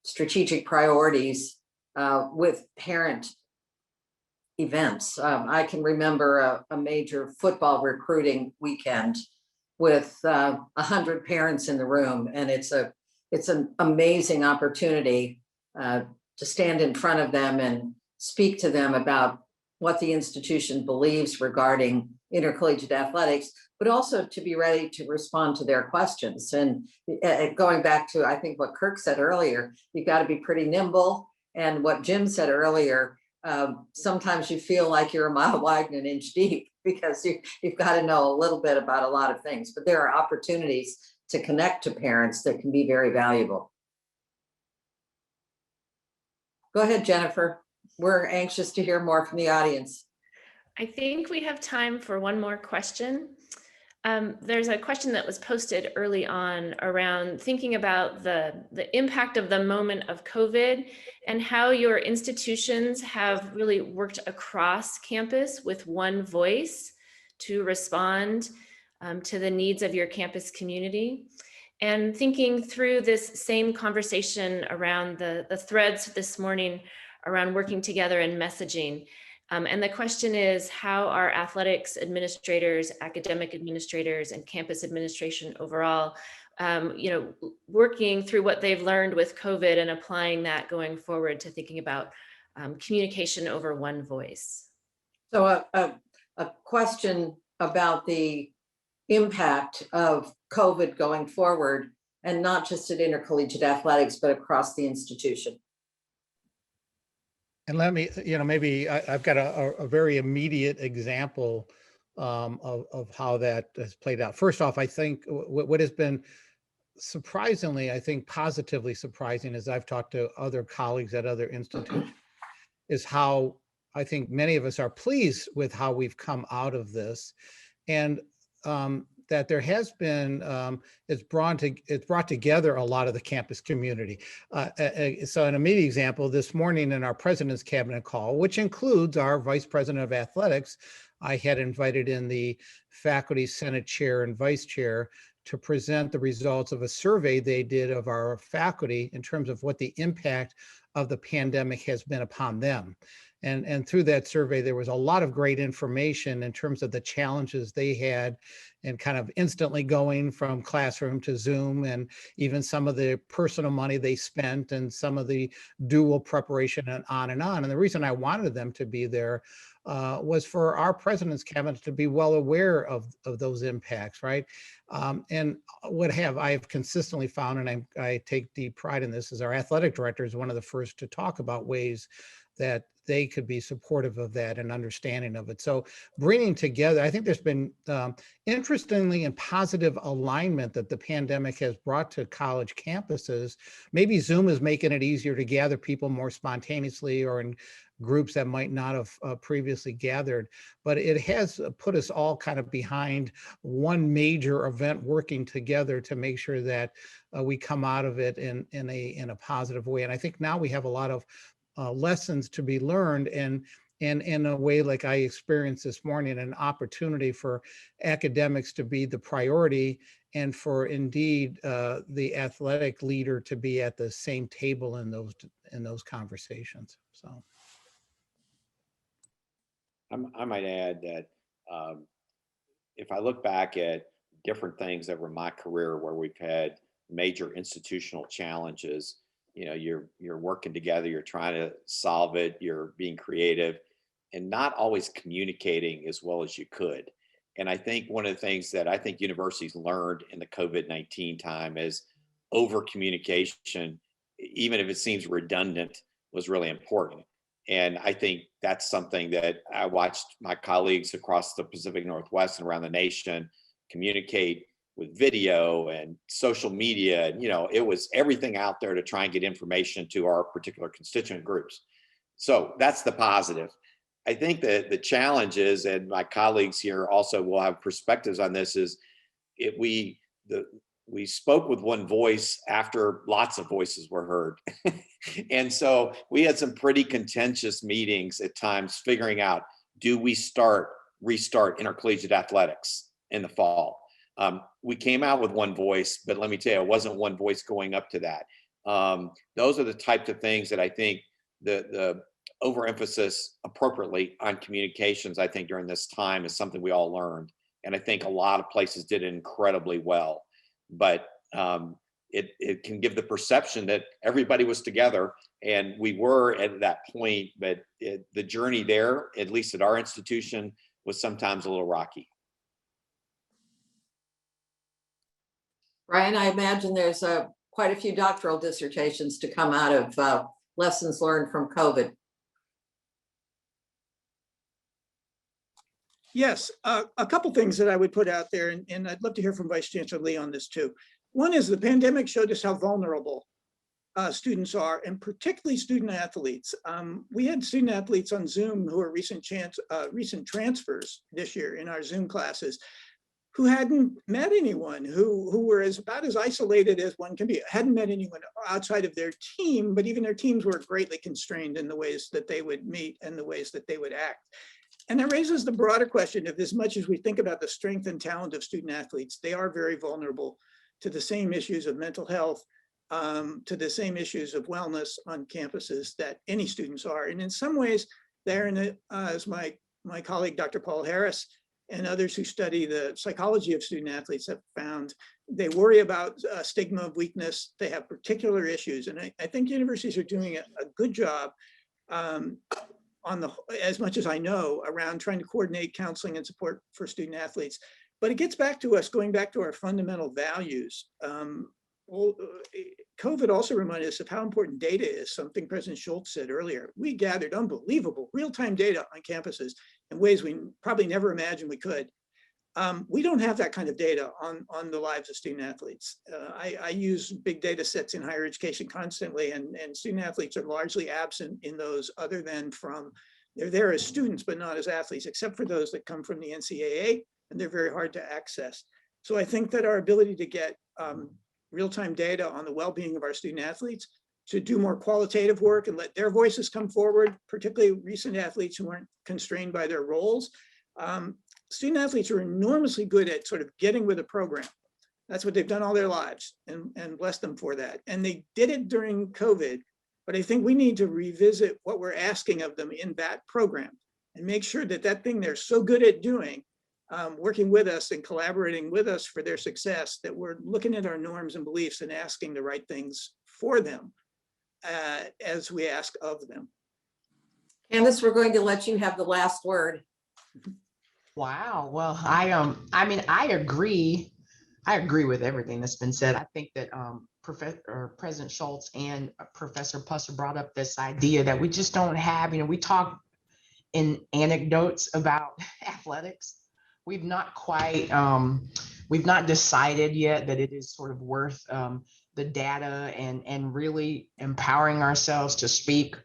strategic priorities with parent events. I can remember a major football recruiting weekend with 100 parents in the room, and it's an amazing opportunity to stand in front of them and speak to them about what the institution believes regarding intercollegiate athletics, but also to be ready to respond to their questions. And going back to, I think, what Kirk said earlier, you've got to be pretty nimble. And what Jim said earlier, sometimes you feel like you're a mile wide and an inch deep, because you've got to know a little bit about a lot of things. But there are opportunities to connect to parents that can be very valuable. Go ahead, Jennifer. We're anxious to hear more from the audience. I think we have time for one more question. There's a question that was posted early on around thinking about the impact of the moment of COVID and how your institutions have really worked across campus with one voice to respond to the needs of your campus community. And thinking through this same conversation around the threads this morning around working together and messaging. And the question is, how are athletics administrators, academic administrators, and campus administration overall, working through what they've learned with COVID and applying that going forward to thinking about communication over one voice? So a question about the impact of COVID going forward, and not just at intercollegiate athletics, but across the institution. And let me, maybe I've got a very immediate example of how that has played out. First off, I think what has been surprisingly, I think positively surprising, as I've talked to other colleagues at other institutions, is how I think many of us are pleased with how we've come out of this. And that there has been, it's brought together a lot of the campus community. So an immediate example, this morning in our president's cabinet call, which includes our vice president of athletics, I had invited in the faculty senate chair and vice chair to present the results of a survey they did of our faculty in terms of what the impact of the pandemic has been upon them. And through that survey, there was a lot of great information in terms of the challenges they had and kind of instantly going from classroom to Zoom, and even some of the personal money they spent and some of the dual preparation and on and on. And the reason I wanted them to be there was for our president's cabinet to be well aware of those impacts, right? And I have consistently found, and I take deep pride in this, is our athletic director is one of the first to talk about ways that they could be supportive of that and understanding of it. So bringing together, I think there's been interestingly and positive alignment that the pandemic has brought to college campuses. Maybe Zoom is making it easier to gather people more spontaneously or in groups that might not have previously gathered, but it has put us all kind of behind one major event, working together to make sure that we come out of it in a positive way. And I think now we have a lot of lessons to be learned, and in a way like I experienced this morning, an opportunity for academics to be the priority and for indeed the athletic leader to be at the same table in those conversations. So I might add that if I look back at different things over my career where we've had major institutional challenges, you're working together, you're trying to solve it, you're being creative and not always communicating as well as you could. And I think one of the things that I think universities learned in the COVID-19 time is over communication, even if it seems redundant, was really important. And I think that's something that I watched my colleagues across the Pacific Northwest and around the nation communicate with video and social media. And, it was everything out there to try and get information to our particular constituent groups. So that's the positive. I think that the challenge is, and my colleagues here also will have perspectives on this, is we spoke with one voice after lots of voices were heard. And so we had some pretty contentious meetings at times figuring out, do we restart intercollegiate athletics in the fall? We came out with one voice, but let me tell you, it wasn't one voice going up to that. Those are the types of things that I think the overemphasis appropriately on communications, I think during this time is something we all learned. And I think a lot of places did it incredibly well. But it can give the perception that everybody was together, and we were at that point, but the journey there, at least at our institution, was sometimes a little rocky. Brian, I imagine there's quite a few doctoral dissertations to come out of lessons learned from COVID. Yes, a couple things that I would put out there, and I'd love to hear from Vice Chancellor Lee on this too. One is the pandemic showed us how vulnerable students are, and particularly student athletes. We had student athletes on Zoom who are recent transfers this year in our Zoom classes, who hadn't met anyone, who were about as isolated as one can be, hadn't met anyone outside of their team, but even their teams were greatly constrained in the ways that they would meet and the ways that they would act. And that raises the broader question of, as much as we think about the strength and talent of student athletes, they are very vulnerable to the same issues of mental health, to the same issues of wellness on campuses that any students are. And in some ways, they're as my colleague, Dr. Paul Harris, and others who study the psychology of student athletes have found, they worry about stigma of weakness. They have particular issues. And I think universities are doing a good job as much as I know, around trying to coordinate counseling and support for student athletes. But it gets back to us going back to our fundamental values. COVID also reminded us of how important data is, something President Schultz said earlier. We gathered unbelievable real-time data on campuses in ways we probably never imagined we could. We don't have that kind of data on the lives of student athletes. I use big data sets in higher education constantly, and student athletes are largely absent in those, other than they're there as students, but not as athletes, except for those that come from the NCAA, and they're very hard to access. So I think that our ability to get real-time data on the well-being of our student athletes, to do more qualitative work and let their voices come forward, particularly recent athletes who weren't constrained by their roles. Student athletes are enormously good at sort of getting with a program. That's what they've done all their lives, and bless them for that. And they did it during COVID, but I think we need to revisit what we're asking of them in that program and make sure that that thing they're so good at doing, working with us and collaborating with us for their success, that we're looking at our norms and beliefs and asking the right things for them as we ask of them. Candice, we're going to let you have the last word. Wow. Well, I mean, I agree with everything that's been said. I think that President Schultz and Professor Pusser brought up this idea that we just don't have, we talk in anecdotes about athletics. We've not quite, we've not decided yet that it is sort of worth the data and really empowering ourselves to speak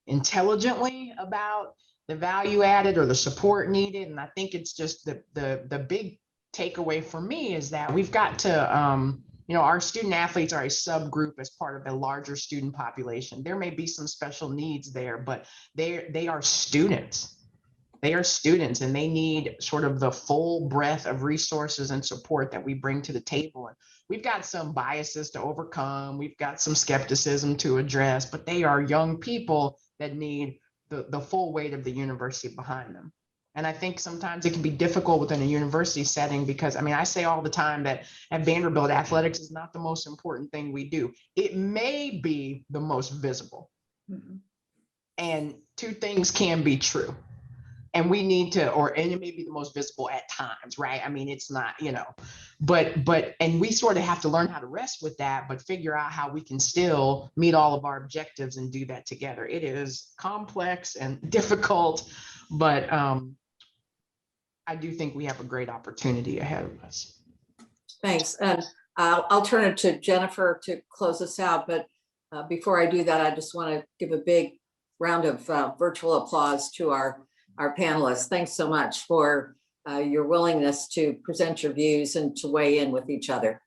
intelligently about the value added or the support needed. And I think it's just the big takeaway for me is that we've got to, our student athletes are a subgroup as part of a larger student population. There may be some special needs there, but they are students. They are students and they need sort of the full breadth of resources and support that we bring to the table. And we've got some biases to overcome. We've got some skepticism to address, but they are young people that need the full weight of the university behind them. And I think sometimes it can be difficult within a university setting because, I say all the time that at Vanderbilt, athletics is not the most important thing we do. It may be the most visible. Mm-hmm. And two things can be true. And we need to, and it may be the most visible at times, right? It's not, and we sort of have to learn how to rest with that, but figure out how we can still meet all of our objectives and do that together. It is complex and difficult, but I do think we have a great opportunity ahead of us. Thanks. And I'll turn it to Jennifer to close us out. But before I do that, I just want to give a big round of virtual applause to our panelists. Thanks so much for your willingness to present your views and to weigh in with each other.